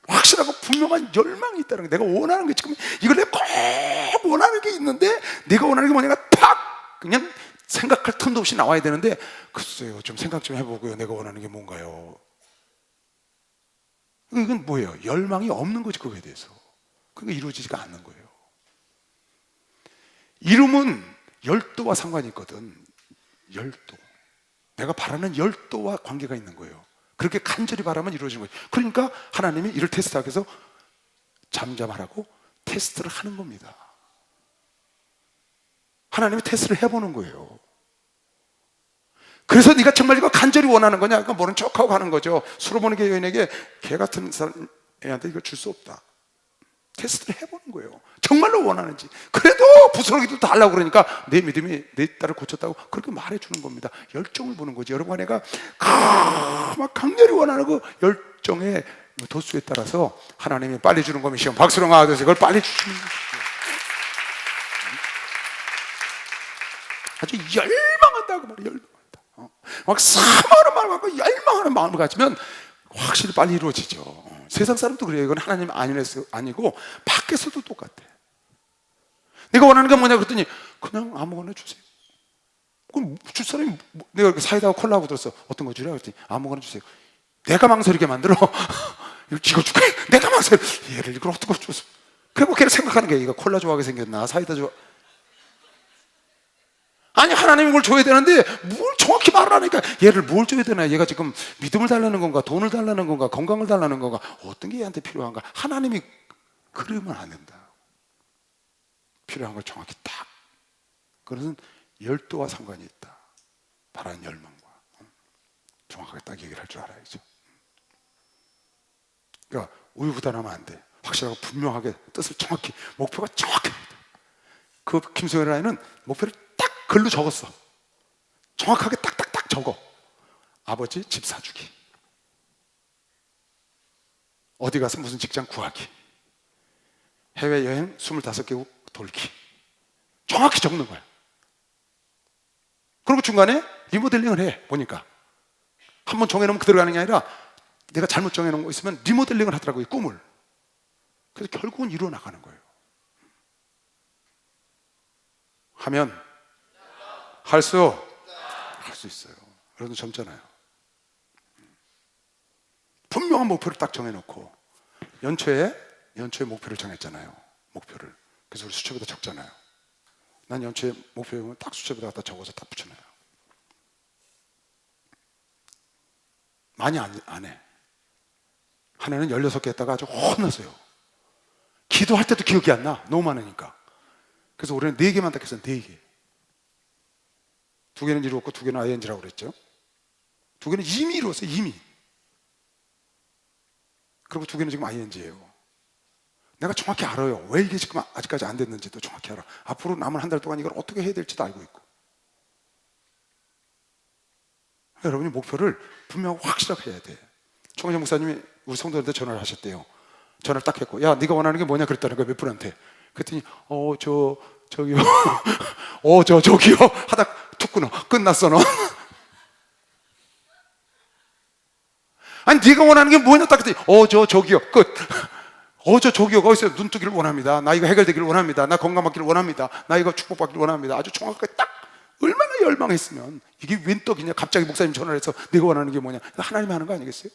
확실하고 분명한 열망이 있다는 거예요. 내가 원하는 게 지금 이걸 내가 꼭 원하는 게 있는데 내가 원하는 게 뭐냐가 팍 그냥 생각할 틈도 없이 나와야 되는데 글쎄요 좀 생각 좀 해보고요. 내가 원하는 게 뭔가요? 이건 뭐예요? 열망이 없는 거지 그거에 대해서. 그게 이루어지지가 않는 거예요. 이름은 열도와 상관이 있거든. 열도. 내가 바라는 열도와 관계가 있는 거예요. 그렇게 간절히 바라면 이루어지는 거예요. 그러니까 하나님이 이를 테스트하기 위해서 잠잠하라고 테스트를 하는 겁니다. 하나님이 테스트를 해보는 거예요. 그래서 네가 정말 이거 간절히 원하는 거냐? 그러니까 모른 척하고 가는 거죠. 수로보니게 여인에게 개 같은 사람한테 이거 줄 수 없다. 테스트를 해보는 거예요. 정말로 원하는지. 그래도 부스러기도 달라고 그러니까 내 믿음이 내 딸을 고쳤다고 그렇게 말해주는 겁니다. 열정을 보는 거지. 여러분, 내가 막 강렬히 원하는 그 열정의 도수에 따라서 하나님이 빨리 주는 거면 시험 박수로 나와서 그걸 빨리 주시는 거예요. 아주 열망한다고 말이에요. 열망한다. 막 사모하는 마음을 갖고 열망하는 마음을 가지면 확실히 빨리 이루어지죠. 세상 사람도 그래요. 이건 하나님 아니고 밖에서도 똑같아. 내가 원하는 게 뭐냐 그랬더니 그냥 아무거나 주세요. 그럼 줄 사람이 내가 사이다하고 콜라하고 들었어. 어떤 거 주려 그랬더니 아무거나 주세요. 내가 망설이게 만들어. 이거 줄게. 내가 망설여. 얘를 이걸 어떻게 줬어. 그리고 걔를 생각하는 게 얘가 콜라 좋아하게 생겼나 사이다 좋아. 아니, 하나님이 이걸 줘야 되는데 뭘 정확히 말을 하니까 얘를 뭘 줘야 되나? 얘가 지금 믿음을 달라는 건가? 돈을 달라는 건가? 건강을 달라는 건가? 어떤 게 얘한테 필요한가? 하나님이 그러면 안 된다. 필요한 걸 정확히 딱. 그것은 열도와 상관이 있다. 바라는 열망과 정확하게 딱 얘기를 할 줄 알아야죠. 그러니까 우유부단하면 안 돼. 확실하고 분명하게 뜻을 정확히, 목표가 정확합니다. 그 김소연 라인은 목표를 딱 글로 적었어. 정확하게 딱딱딱 적어. 아버지 집 사주기, 어디 가서 무슨 직장 구하기, 해외여행 25개국 돌기. 정확히 적는 거야. 그리고 중간에 리모델링을 해. 보니까 한번 정해놓으면 그대로 가는 게 아니라 내가 잘못 정해놓은 거 있으면 리모델링을 하더라고요. 꿈을. 그래서 결국은 이루어 나가는 거예요. 하면 할 수 있어요. 여러분 젊잖아요. 분명한 목표를 딱 정해놓고 연초에 목표를 정했잖아요. 목표를. 그래서 우리 수첩에다 적잖아요. 난 연초에 목표에 보면 딱 수첩에다 갖다 적어서 딱 붙여놔요. 많이 안 해. 한 해는 16개 했다가 아주 혼났어요. 기도할 때도 기억이 안 나. 너무 많으니까. 그래서 올해는 4개만 딱 했어요. 4개. 2개는 이루었고 2개는 ING라고 그랬죠. 2개는 이미 이루었어요. 이미. 그리고 2개는 지금 ING예요. 내가 정확히 알아요. 왜 이게 지금 아직까지 안 됐는지도 정확히 알아. 앞으로 남은 한 달 동안 이걸 어떻게 해야 될지도 알고 있고. 여러분이 목표를 분명하고 확실하게 해야 돼. 총회장 목사님이 우리 성도들한테 전화를 하셨대요. 전화를 딱 했고, 야, 네가 원하는 게 뭐냐 그랬다는 거야. 몇 분한테. 그랬더니 저기요 저기요 하다 툭 끊어. 끝났어 너. 아니, 네가 원하는 게 뭐냐 딱 그랬더니 저기요 끝. 저기요 거기서 눈뜨기를 원합니다. 나 이거 해결되기를 원합니다. 나 건강받기를 원합니다. 나 이거 축복받기를 원합니다. 아주 정확하게 딱. 얼마나 열망했으면 이게 웬 떡이냐. 갑자기 목사님 전화를 해서 네가 원하는 게 뭐냐. 하나님이 하는 거 아니겠어요?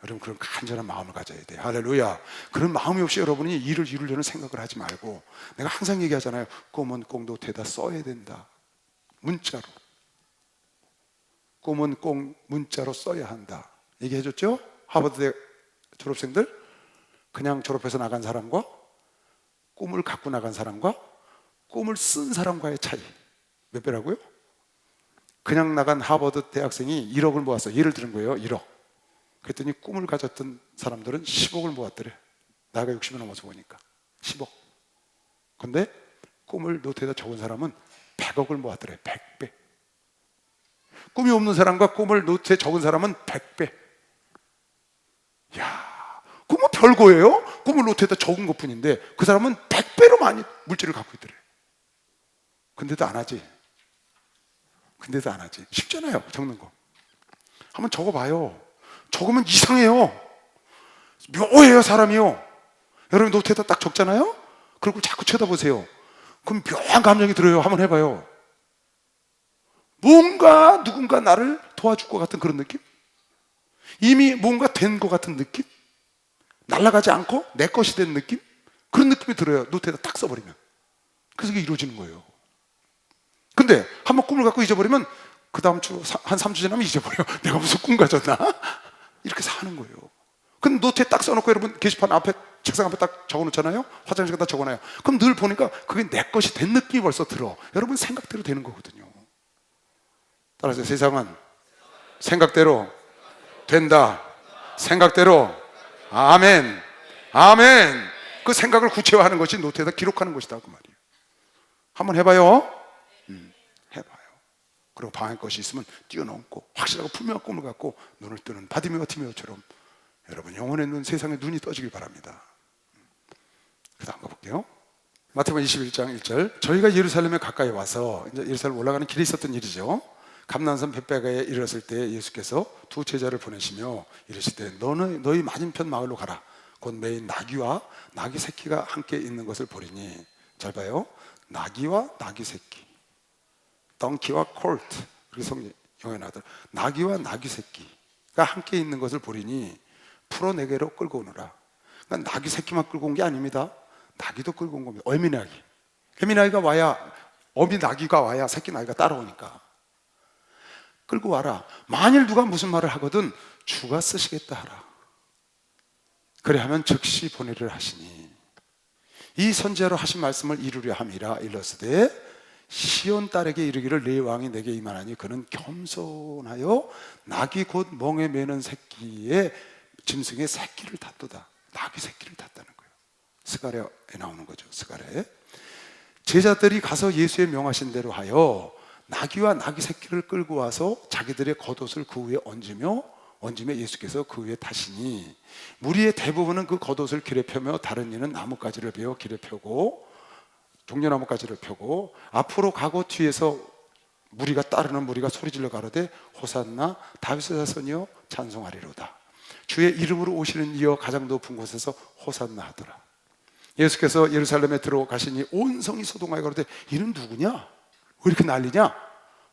여러분, 그런 간절한 마음을 가져야 돼요. 할렐루야. 그런 마음이 없이 여러분이 일을 이루려는 생각을 하지 말고, 내가 항상 얘기하잖아요. 꿈은 꼭 노트에다 써야 된다. 문자로. 꿈은 꼭 문자로 써야 한다. 얘기해줬죠? 하버드대 졸업생들, 그냥 졸업해서 나간 사람과 꿈을 갖고 나간 사람과 꿈을 쓴 사람과의 차이 몇 배라고요? 그냥 나간 하버드 대학생이 1억을 모았어요. 예를 들은 거예요. 1억. 그랬더니 꿈을 가졌던 사람들은 10억을 모았더래. 나이가 60이 넘어서 보니까 10억. 근데 꿈을 노트에다 적은 사람은 100억을 모았더래. 100배. 꿈이 없는 사람과 꿈을 노트에 적은 사람은 100배. 야, 꿈은 별거예요. 꿈을 노트에다 적은 것 뿐인데 그 사람은 100배로 많이 물질을 갖고 있더래. 근데도 안 하지. 쉽잖아요, 적는 거. 한번 적어봐요. 적으면 이상해요. 묘해요, 사람이요. 여러분 노트에다 딱 적잖아요. 그리고 자꾸 쳐다보세요. 그럼 묘한 감정이 들어요. 한번 해봐요. 뭔가 누군가 나를 도와줄 것 같은 그런 느낌? 이미 뭔가 된 것 같은 느낌? 날아가지 않고 내 것이 된 느낌? 그런 느낌이 들어요. 노트에다 딱 써버리면. 그래서 이게 이루어지는 거예요. 근데 한번 꿈을 갖고 잊어버리면 그 다음 주 한 3주 지나면 잊어버려. 내가 무슨 꿈 가졌나? 이렇게 사는 거예요. 근데 노트에 딱 써놓고 여러분 게시판 앞에 책상 앞에 딱 적어놓잖아요. 화장실에 다 적어놔요. 그럼 늘 보니까 그게 내 것이 된 느낌이 벌써 들어. 여러분 생각대로 되는 거거든요. 따라서 세상은 생각대로 된다. 생각대로. 아멘. 아멘. 그 생각을 구체화하는 것이 노트에다 기록하는 것이다 그 말이에요. 한번 해봐요. 해봐요. 그리고 방해 것이 있으면 뛰어넘고 확실하고 분명한 꿈을 갖고 눈을 뜨는 바디메오 티메오처럼 여러분 영혼의 눈, 세상의 눈이 떠지길 바랍니다. 그 다음 가볼게요. 마태복음 21장 1절. 저희가 예루살렘에 가까이 와서, 이제 예루살렘 올라가는 길에 있었던 일이죠. 감난산 벳베가에 이르렀을 때 예수께서 두 제자를 보내시며 이르시되 너희 맞은편 마을로 가라. 곧 매인 나귀와 나귀 새끼가 함께 있는 것을 보리니. 잘 봐요. 나귀와 나귀 새끼, 덩키와 콜트, 그렇게 성경에 나오더라. 나귀와 나귀 새끼가 함께 있는 것을 보리니 풀어 내게로 끌고 오너라. 그러니까 나귀 새끼만 끌고 온 게 아닙니다. 나귀도 끌고 온 겁니다. 어미 나귀. 어미 나귀가 와야, 어미 나귀가 와야 새끼 나귀가 따라오니까 끌고 와라. 만일 누가 무슨 말을 하거든 주가 쓰시겠다 하라. 그래 하면 즉시 보내리라 하시니 이 선지자로 하신 말씀을 이루려 함이라. 일러스되 시온 딸에게 이르기를 내 왕이 내게 임하나니 그는 겸손하여 나귀 곧 멍에 매는 새끼의 짐승의 새끼를 탔도다. 나귀 새끼를 탔다는 거예요. 스가랴에 나오는 거죠. 스가랴에. 제자들이 가서 예수의 명하신 대로 하여 나귀와 나귀 새끼를 끌고 와서 자기들의 겉옷을 그 위에 얹으며 예수께서 그 위에 타시니 무리의 대부분은 그 겉옷을 길에 펴며 다른 이는 나뭇가지를 베어 길에 펴고 종려나뭇가지를 펴고 앞으로 가고 뒤에서 무리가 따르는 무리가 소리질러 가로되 호산나 다윗의 자손이여 찬송하리로다. 주의 이름으로 오시는 이여 가장 높은 곳에서 호산나 하더라. 예수께서 예루살렘에 들어가시니 온 성이 소동하여 가로되 이는 누구냐? 왜 이렇게 난리냐?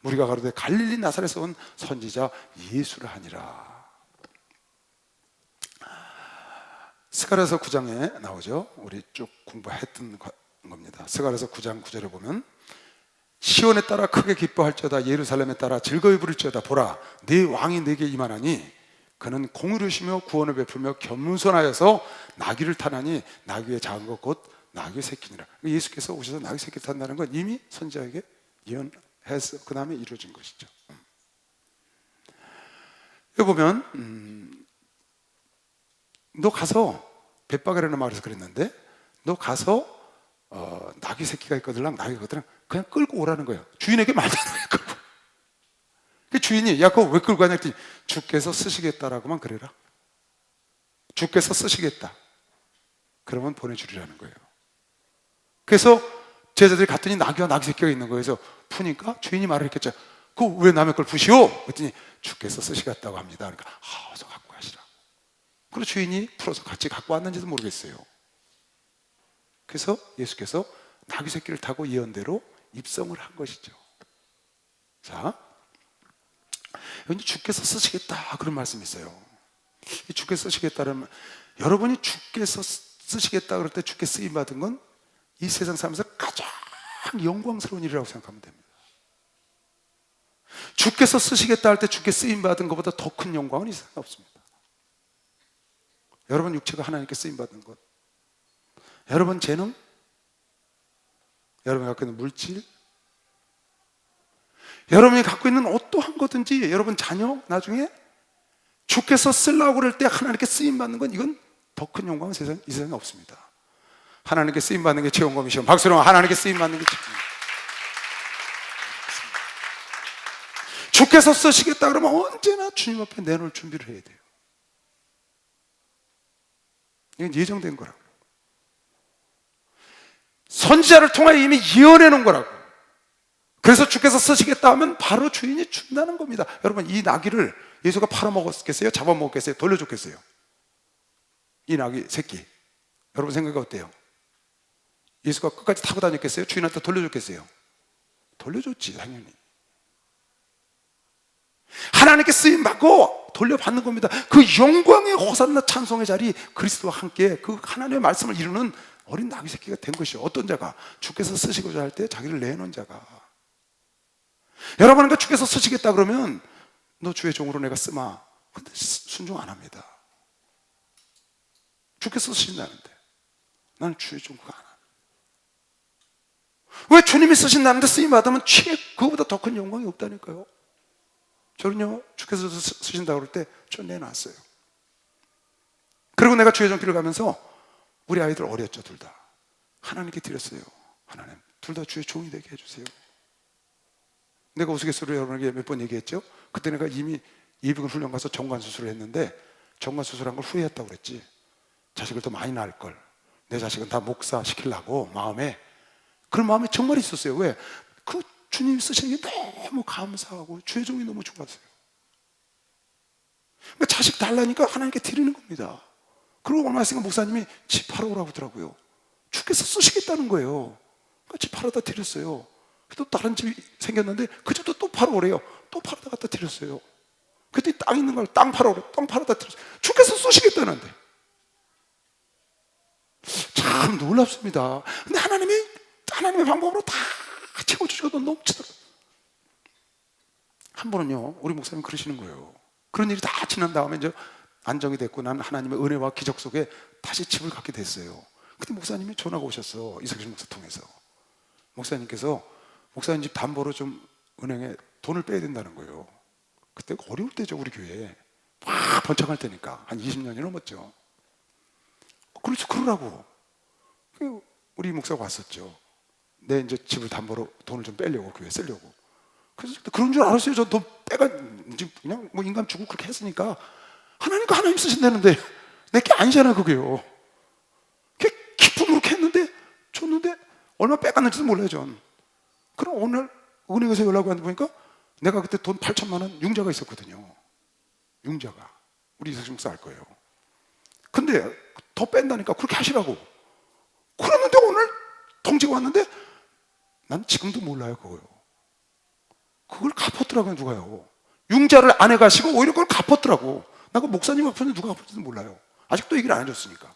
무리가 가로되 갈릴리 나사렛에서 온 선지자 예수라 하니라. 스가랴서 9장에 나오죠. 우리 쭉 공부했던 겁니다. 스가랴서 9장 9절에 보면 시온에 따라 크게 기뻐할지어다 예루살렘에 따라 즐거이 부를지어다 보라 네 왕이 내게 임하나니 그는 공의로우시며 구원을 베풀며 겸손하여서 나귀를 타나니 나귀의 작은 것 곧 나귀 새끼니라. 예수께서 오셔서 나귀 새끼를 탄다는 건 이미 선지자에게 예언해서 그 다음에 이루어진 것이죠. 여기 보면 너 가서 벳바가라는 마을에서 그랬는데 너 가서 나귀 새끼가 있거든 나귀가 있거든 그냥 끌고 오라는 거예요. 주인에게 말하는 거예요. 그 주인이 야 그거 왜 끌고 가냐 했더니 주께서 쓰시겠다라고만 그래라. 주께서 쓰시겠다 그러면 보내주리라는 거예요. 그래서 제자들이 갔더니 나귀와 나귀 새끼가 있는 거예요. 그래서 푸니까 주인이 말을 했겠죠. 그거 왜 남의 걸 푸시오? 그랬더니 주께서 쓰시겠다고 합니다. 그러니까 어서 갖고 가시라. 그리고 주인이 풀어서 같이 갖고 왔는지도 모르겠어요. 그래서 예수께서 나귀 새끼를 타고 예언대로 입성을 한 것이죠. 자, 여기 주께서 쓰시겠다 그런 말씀이 있어요. 주께서 쓰시겠다는 여러분이 주께서 쓰시겠다 그럴 때 주께 쓰임 받은 건 이 세상 살면서 가장 영광스러운 일이라고 생각하면 됩니다. 주께서 쓰시겠다 할 때 주께 쓰임 받은 것보다 더 큰 영광은 이 세상에 없습니다. 여러분 육체가 하나님께 쓰임 받은 것, 여러분 재능, 여러분이 갖고 있는 물질, 여러분이 갖고 있는 어떠한 거든지 여러분 자녀 나중에 주께서 쓰려고 그럴 때 하나님께 쓰임 받는 건 이건 더 큰 영광은 이 세상에 없습니다. 하나님께 쓰임 받는 게 최영검이시오. 박수로 하나님께 쓰임 받는 게 최영검. 주께서 쓰시겠다 그러면 언제나 주님 앞에 내놓을 준비를 해야 돼요. 이건 예정된 거라고. 선지자를 통하여 이미 예언해 놓은 거라고. 그래서 주께서 쓰시겠다 하면 바로 주인이 준다는 겁니다. 여러분 이 나귀를 예수가 팔아먹었겠어요? 잡아먹었겠어요? 돌려줬겠어요? 이 나귀 새끼 여러분 생각이 어때요? 예수가 끝까지 타고 다녔겠어요? 주인한테 돌려줬겠어요? 돌려줬지 당연히. 하나님께 쓰임받고 돌려받는 겁니다. 그 영광의 호산나 찬송의 자리 그리스도와 함께 그 하나님의 말씀을 이루는 어린 나귀 새끼가 된 것이요. 어떤 자가? 주께서 쓰시고자 할 때 자기를 내놓은 자가. 여러분, 그러니까 주께서 쓰시겠다 그러면 너 주의 종으로 내가 쓰마. 근데 순종 안 합니다. 주께서 쓰신다는데 나는 주의 종으로 안 합니다. 왜? 주님이 쓰신다는데 쓰임 받으면 그거보다 더 큰 영광이 없다니까요. 저는요, 주께서 쓰신다고 그럴 때 저 내놨어요. 그리고 내가 주의 종길을 가면서 우리 아이들 어렸죠, 둘 다. 하나님께 드렸어요. 하나님, 둘 다 주의 종이 되게 해주세요. 내가 우스갯소리로 여러분에게 몇 번 얘기했죠. 그때 내가 이미 예비군 훈련 가서 정관 수술을 했는데 정관 수술한 걸 후회했다고 그랬지. 자식을 더 많이 낳을 걸. 내 자식은 다 목사 시키려고 마음에, 그런 마음이 정말 있었어요. 왜? 그 주님이 쓰시는 게 너무 감사하고 주의 종이 너무 좋았어요. 그러니까 자식 달라니까 하나님께 드리는 겁니다. 그러고 얼마 있으니까 목사님이 집 팔아 오라고 하더라고요. 주께서 쓰시겠다는 거예요. 그러니까 집 팔아다 드렸어요. 또 다른 집이 생겼는데 그 집도 또 팔아 오래요. 또 팔아다 갖다 드렸어요. 그때 땅 있는 걸 땅 팔아 오래. 땅 팔아다 드렸어요. 주께서 쓰시겠다는데. 참 놀랍습니다. 근데 하나님의 방법으로 다 채워주시고 넘치더라고요. 한 번은요, 우리 목사님 그러시는 거예요. 그런 일이 다 지난 다음에 이제 안정이 됐고 난 하나님의 은혜와 기적 속에 다시 집을 갖게 됐어요. 그때 목사님이 전화가 오셨어. 이석신 목사 통해서. 목사님께서 목사님 집 담보로 좀 은행에 돈을 빼야 된다는 거예요. 그때 어려울 때죠, 우리 교회에. 막 번창할 때니까. 한 20년이 넘었죠. 그래서 그러라고. 우리 목사가 왔었죠. 내 이제 집을 담보로 돈을 좀 빼려고, 교회에 쓰려고. 그래서 그런 줄 알았어요. 저 돈 빼가, 그냥 뭐 인감 주고 그렇게 했으니까. 하나님 쓰신다는데, 내게 아니잖아요, 그게요. 기쁨으로 했는데, 줬는데, 얼마 빼갔는지도 몰라요, 전. 그럼 오늘 은행에서 연락이 왔는데 보니까 내가 그때 돈 8천만 원 융자가 있었거든요. 융자가. 우리 이석신 목사 알 거예요. 근데 더 뺀다니까 그렇게 하시라고. 그랬는데 오늘 통지가 왔는데 난 지금도 몰라요, 그거요. 그걸 갚았더라고요, 누가요. 융자를 안 해가시고 오히려 그걸 갚았더라고. 나 그 목사님 앞에서 누가 갚았는지 몰라요. 아직도 얘기를 안 해줬으니까.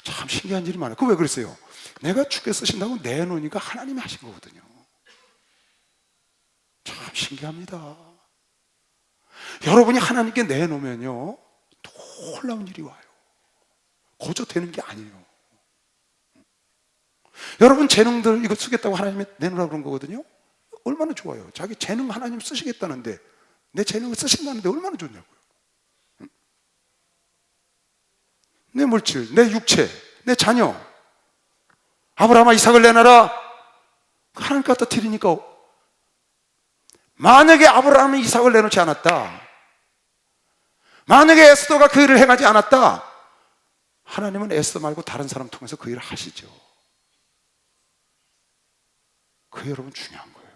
참 신기한 일이 많아요. 그거 왜 그랬어요? 내가 주께 쓰신다고 내놓으니까 하나님이 하신 거거든요. 참 신기합니다. 여러분이 하나님께 내놓으면요, 놀라운 일이 와요. 거저 되는 게 아니에요. 여러분 재능들 이거 쓰겠다고 하나님이 내놓으라고 그런 거거든요. 얼마나 좋아요. 자기 재능 하나님 쓰시겠다는데, 내 재능을 쓰신다는데 얼마나 좋냐고요. 내 물질, 내 육체, 내 자녀. 아브라함아 이삭을 내놔라. 하나님 갖다 드리니까. 만약에 아브라함이 이삭을 내놓지 않았다, 만약에 에스더가 그 일을 행하지 않았다, 하나님은 에스더 말고 다른 사람 통해서 그 일을 하시죠. 그게 여러분 중요한 거예요.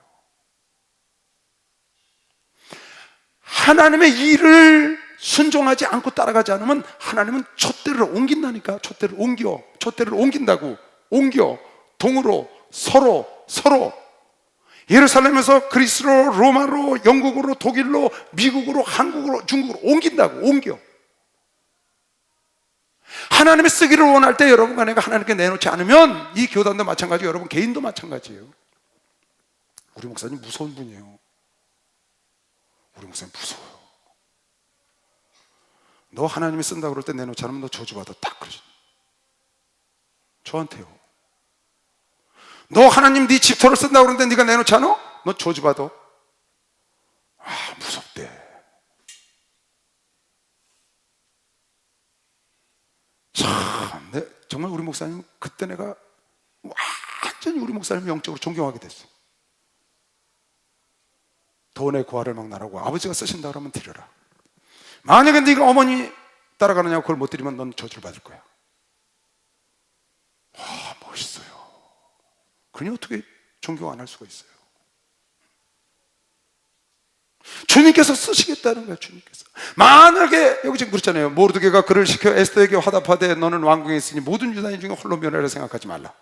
하나님의 일을 순종하지 않고 따라가지 않으면 하나님은 촛대를 옮긴다니까. 촛대를 옮긴다고. 옮겨. 동으로, 서로. 예루살렘에서 그리스로, 로마로, 영국으로, 독일로, 미국으로, 한국으로, 중국으로 옮긴다고. 옮겨. 하나님의 쓰기를 원할 때 여러분과 내가 하나님께 내놓지 않으면 이 교단도 마찬가지고 여러분 개인도 마찬가지예요. 우리 목사님 무서운 분이에요. 우리 목사님 무서워요. 너 하나님이 쓴다고 그럴 때 내놓지 않으면 너 저주받아. 딱 그러죠. 저한테요. 너 하나님 네 집터를 쓴다고 그러는데 네가 내놓지 않아? 너 저주받아. 아, 무섭대. 참, 정말 우리 목사님 그때 내가 완전히 우리 목사님 영적으로 존경하게 됐어. 돈의 고아를 막 나라고 아버지가 쓰신다 그러면 드려라. 만약에 네가 어머니 따라가느냐고 그걸 못 드리면 넌 저주를 받을 거야. 와, 멋있어요. 그니 어떻게 존경 안 할 수가 있어요? 주님께서 쓰시겠다는 거야. 주님께서. 만약에 여기 지금 그렇잖아요. 모르드게가 그를 시켜 에스더에게 화답하되 너는 왕궁에 있으니 모든 유다인 중에 홀로 면하라 생각하지 말라.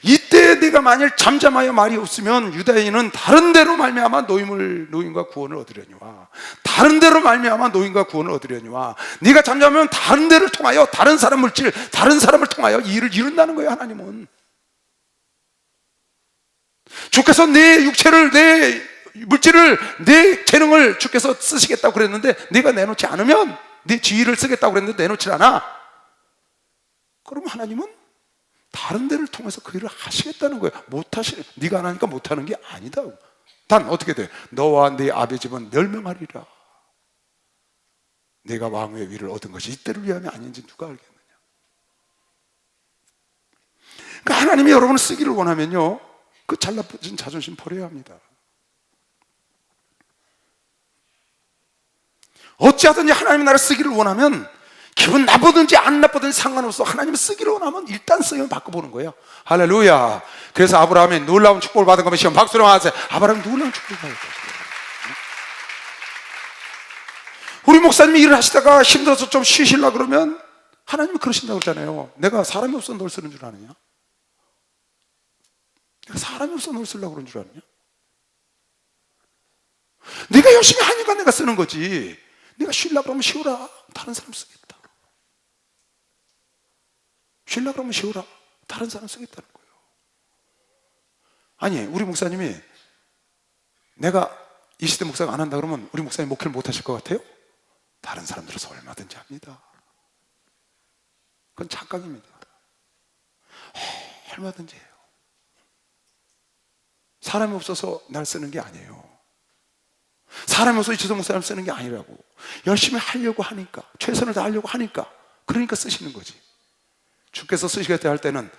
이때 네가 만일 잠잠하여 말이 없으면 유다인은 다른 데로 말미암아 노임과 구원을 얻으려니와 다른 데로 말미암아 노임과 구원을 얻으려니와 네가 잠잠하면 다른 데를 통하여 다른 사람 물질 다른 사람을 통하여 이 일을 이룬다는 거예요. 하나님은 주께서 내 육체를 내 물질을 내 재능을 주께서 쓰시겠다고 그랬는데 네가 내놓지 않으면 네 지위를 쓰겠다고 그랬는데 내놓지 않아. 그럼 하나님은 다른 데를 통해서 그 일을 하시겠다는 거예요. 네가 안 하니까 못하는 게 아니다. 단 어떻게 돼? 너와 네 아비 집은 멸명하리라. 내가 왕의 위를 얻은 것이 이때를 위함이 아닌지 누가 알겠느냐. 그러니까 하나님이 여러분을 쓰기를 원하면요 그 잘나쁜 자존심 버려야 합니다. 어찌하든지 하나님이 나를 쓰기를 원하면 기분 나쁘든지 안 나쁘든지 상관없어. 하나님이 쓰기를 원하면 일단 쓰면 바꿔보는 거예요. 할렐루야. 그래서 아브라함이 놀라운 축복을 받은 거면 시험 박수로 하세요. 아브라함이 놀라운 축복을 받았다. 우리 목사님이 일을 하시다가 힘들어서 좀 쉬시려고 그러면 하나님이 그러신다고 그러잖아요. 내가 사람이 없어 널 쓰는 줄 아느냐? 내가 사람이 없어 널 쓰려고 그런 줄 아느냐? 네가 열심히 하니까 내가 쓰는 거지. 네가 쉬려고 그러면 쉬어라. 다른 사람 쓰겠다. 쉬려고 그러면 쉬어라. 다른 사람 쓰겠다는 거예요. 아니 우리 목사님이 내가 이 시대 목사가 안 한다 그러면 우리 목사님 목회를 못 하실 것 같아요? 다른 사람들은 얼마든지 합니다. 그건 착각입니다. 얼마든지 해요. 사람이 없어서 날 쓰는 게 아니에요. 사람이 없어서 이재성 목사님 쓰는 게 아니라고. 열심히 하려고 하니까, 최선을 다하려고 하니까, 그러니까 쓰시는 거지. 주께서 쓰시겠다 할 때는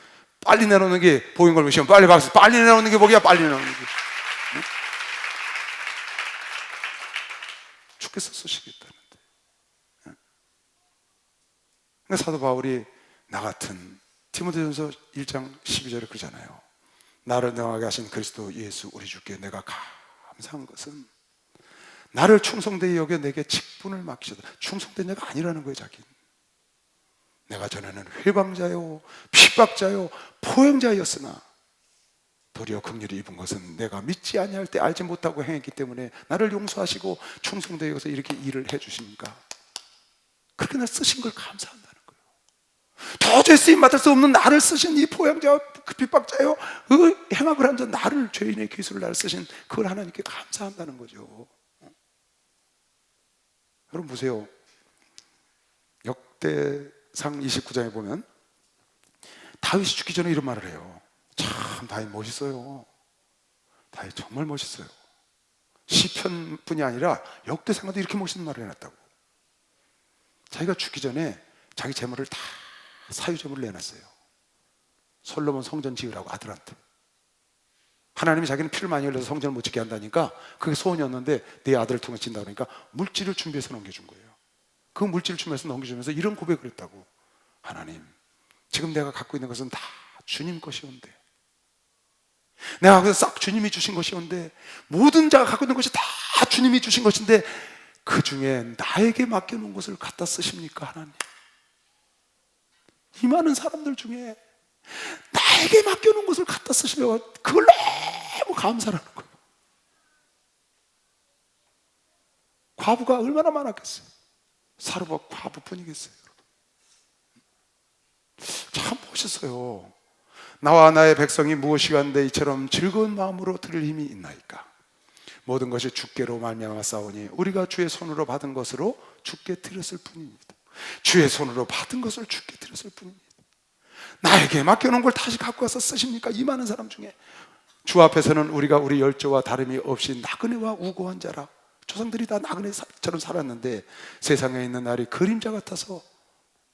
빨리 내놓는 게 복인 걸 보시면 빨리 박수, 빨리 내놓는 게 복이야. 빨리 내놓는 게. 응? 주께서 쓰시겠다는데. 응? 그러니까 사도 바울이 나 같은 디모데전서 1장 12절에 그러잖아요. 나를 능하게 하신 그리스도 예수 우리 주께 내가 감사한 것은 나를 충성되이 여겨 내게 직분을 맡기셨다. 충성된 자가 아니라는 거예요. 자기는 내가 전에는 회방자요 핍박자요 포행자였으나 도리어 긍휼히 입은 것은 내가 믿지 아니할 때 알지 못하고 행했기 때문에 나를 용서하시고 충성되이 여겨서 이렇게 일을 해주시니까 그렇게 날 쓰신 걸 감사한다는 거예요. 도저히 쓰임받을 수 없는 나를 쓰신 이 포행자요 핍박자요 행악을 한 자 나를 죄인의 기술을 나를 쓰신 그걸 하나님께 감사한다는 거죠. 여러분 보세요. 역대상 29장에 보면 다윗이 죽기 전에 이런 말을 해요. 참 다윗 멋있어요. 다윗 정말 멋있어요. 시편뿐이 아니라 역대상에도 이렇게 멋있는 말을 해놨다고. 자기가 죽기 전에 자기 재물을 다 사유재물을 내놨어요. 솔로몬 성전 지으라고 아들한테. 하나님이 자기는 피를 많이 흘려서 성전을 못 짓게 한다니까 그게 소원이었는데 내 아들을 통해 진다 그러니까 물질을 준비해서 넘겨준 거예요. 그 물질을 준비해서 넘겨주면서 이런 고백을 했다고. 하나님 지금 내가 갖고 있는 것은 다 주님 것이온데 내가 그래서 싹 주님이 주신 것이온데 모든 자가 갖고 있는 것이 다 주님이 주신 것인데 그 중에 나에게 맡겨놓은 것을 갖다 쓰십니까 하나님? 이 많은 사람들 중에 나에게 맡겨놓은 것을 갖다 쓰시면 그걸 너무 감사하는 거예요. 과부가 얼마나 많았겠어요. 사르밧 과부뿐이겠어요. 참 멋있어요. 나와 나의 백성이 무엇이 간데 이처럼 즐거운 마음으로 들을 힘이 있나이까. 모든 것이 주께로 말미암아 싸우니 우리가 주의 손으로 받은 것으로 주께 드렸을 뿐입니다. 주의 손으로 받은 것을 주께 드렸을 뿐입니다. 나에게 맡겨놓은 걸 다시 갖고 와서 쓰십니까? 이 많은 사람 중에 주 앞에서는 우리가 우리 열조와 다름이 없이 나그네와 우고한 자라. 조상들이 다 나그네처럼 살았는데 세상에 있는 날이 그림자 같아서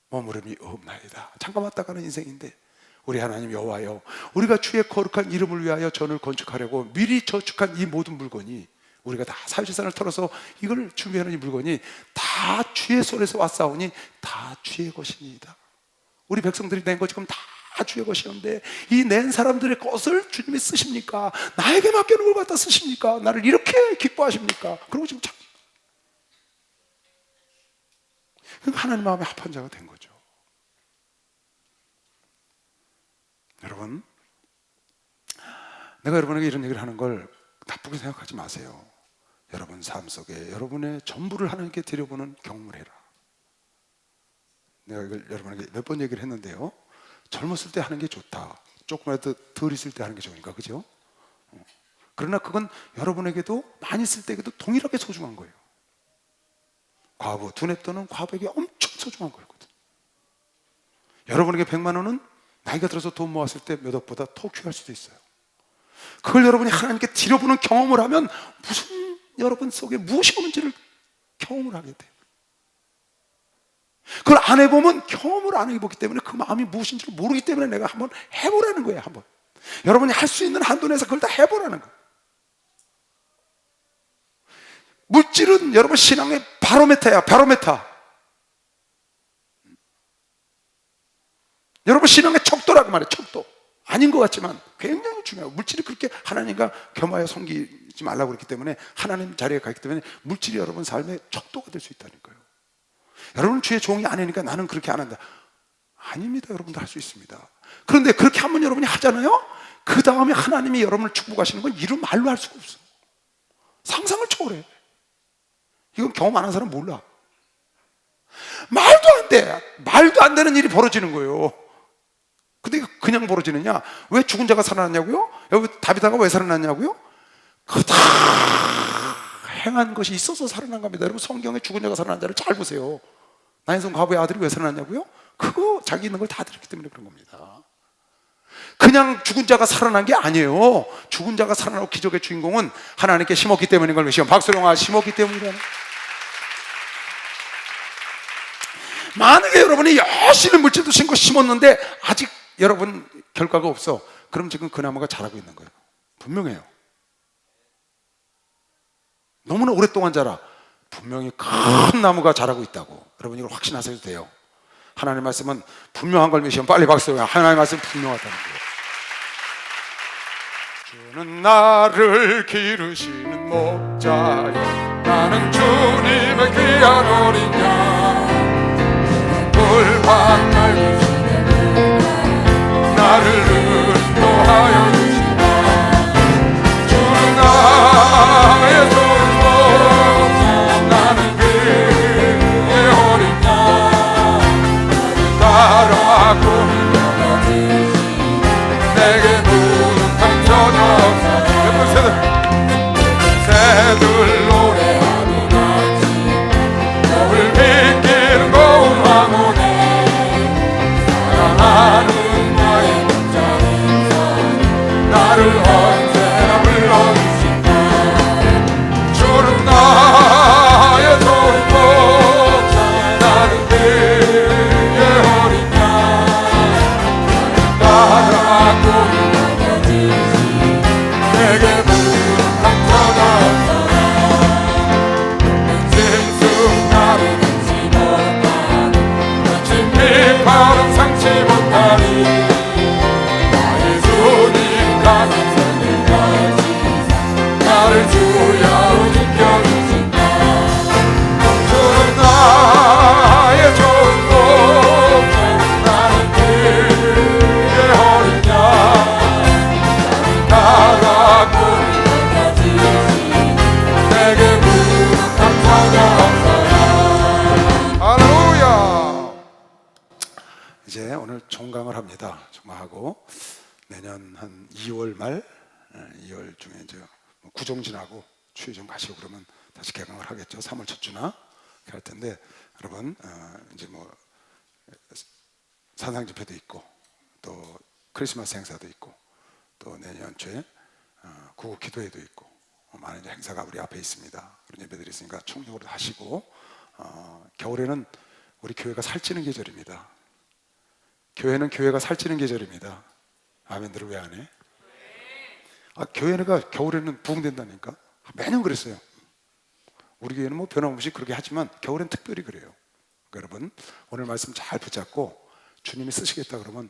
머무름이 없나이다. 잠깐 왔다 가는 인생인데 우리 하나님 여호와여, 우리가 주의 거룩한 이름을 위하여 전을 건축하려고 미리 저축한 이 모든 물건이 우리가 다 사유재산을 털어서 이걸 준비하는 이 물건이 다 주의 손에서 왔사오니 다 주의 것이니이다. 우리 백성들이 낸 거 지금 다 주의 것이었는데 이 낸 사람들의 것을 주님이 쓰십니까? 나에게 맡겨놓은 걸 갖다 쓰십니까? 나를 이렇게 기뻐하십니까? 그러고 지금 참 하나님 마음에 합한 자가 된 거죠. 여러분, 내가 여러분에게 이런 얘기를 하는 걸 나쁘게 생각하지 마세요. 여러분 삶 속에 여러분의 전부를 하나님께 드려보는 경험을 해라. 내가 이걸 여러분에게 몇 번 얘기를 했는데요, 젊었을 때 하는 게 좋다, 조금이라도 덜 있을 때 하는 게 좋으니까, 그죠? 그러나 그건 여러분에게도 많이 있을 때에도 동일하게 소중한 거예요. 과부, 두뇌 또는 과부에게 엄청 소중한 거거든. 여러분에게 100만 원은 나이가 들어서 돈 모았을 때 몇 억보다 더 귀할 수도 있어요. 그걸 여러분이 하나님께 드려보는 경험을 하면 무슨 여러분 속에 무엇이 오는지를 경험을 하게 돼요. 그걸 안 해보면 경험을 안 해보기 때문에 그 마음이 무엇인지를 모르기 때문에 내가 한번 해보라는 거예요. 한번 여러분이 할 수 있는 한도 내에서 그걸 다 해보라는 거예요. 물질은 여러분 신앙의 바로메타야. 바로메타. 여러분 신앙의 척도라고 말해요. 척도. 아닌 것 같지만 굉장히 중요해요. 물질이 그렇게 하나님과 겸하여 섬기지 말라고 그랬기 때문에, 하나님 자리에 가 있기 때문에 물질이 여러분 삶의 척도가 될 수 있다는 거예요. 여러분 주의 종이 아니니까 나는 그렇게 안 한다. 아닙니다. 여러분도 할 수 있습니다. 그런데 그렇게 한번 여러분이 하잖아요. 그 다음에 하나님이 여러분을 축복하시는 건 이루 말로 할 수가 없어. 상상을 초월해. 이건 경험 안 한 사람 몰라. 말도 안 돼. 말도 안 되는 일이 벌어지는 거예요. 근데 그냥 벌어지느냐? 왜 죽은 자가 살아났냐고요? 여기 다비다가 왜 살아났냐고요? 그 다 행한 것이 있어서 살아난 겁니다. 여러분 성경에 죽은 자가 살아난 자를 잘 보세요. 나인성 과부의 아들이 왜 살아났냐고요? 그거 자기 있는 걸 다 드렸기 때문에 그런 겁니다. 그냥 죽은 자가 살아난 게 아니에요. 죽은 자가 살아나고 기적의 주인공은 하나님께 심었기 때문인 걸 시험 박수령아 심었기 때문이라는. 만약에 여러분이 열심히 물질도 심고 심었는데 아직 여러분 결과가 없어, 그럼 지금 그 나무가 자라고 있는 거예요. 분명해요. 너무나 오랫동안 자라. 분명히 큰 나무가 자라고 있다고. 여러분 이걸 확신하셔도 돼요. 하나님 말씀은 분명한 걸 믿으시면 빨리 박수요. 하나님 말씀은 분명하다는 거예요. 주는 나를 기르시는 목자여, 나는 주님의 귀한 어린 양, 돌판 나를 인도하여 주시나. 주는 나의 좋은 목자, 나는 그의 어린 양, 따라고 내게 무릇한 저녁 새들 노래하는 아침, 너를 비키는 고운 황혼에 사랑하는 나의 목자는 나를 언제나 불러주신다. 주는 나의 좋은 목자, 나는 그의 어린 양, 따라고 내게 무릇한 저녁 짐승 나를 넘지 못하니, 마침 비바람 상치 못하니, 나의 주님 강한 손을 가지사 나를 주여 지켜주신다. 주는 나의 좋은 목자, 나는 그의 어린 양, 따라고 내게 무릇한 저녁. 할렐루야. 이제 오늘 종강을 합니다. 종강하고 내년 한 2월 말, 2월 중에 이제 구정 지나고 추위 좀 가시고 그러면 다시 개강을 하겠죠. 3월 첫 주나 할 텐데, 여러분 이제 뭐 산상 집회도 있고 또 크리스마스 행사도 있고 또 내년 초에 구국 기도회도 있고 많은 이제 행사가 우리 앞에 있습니다. 그런 예배들이 있으니까 총력으로 하시고, 겨울에는 우리 교회가 살찌는 계절입니다. 교회는 교회가 살찌는 계절입니다. 아멘들을 왜 안 해? 교회가 겨울에는 부흥된다니까. 매년 그랬어요. 우리 교회는 뭐 변함없이 그렇게 하지만 겨울엔 특별히 그래요. 그러니까 여러분 오늘 말씀 잘 붙잡고 주님이 쓰시겠다 그러면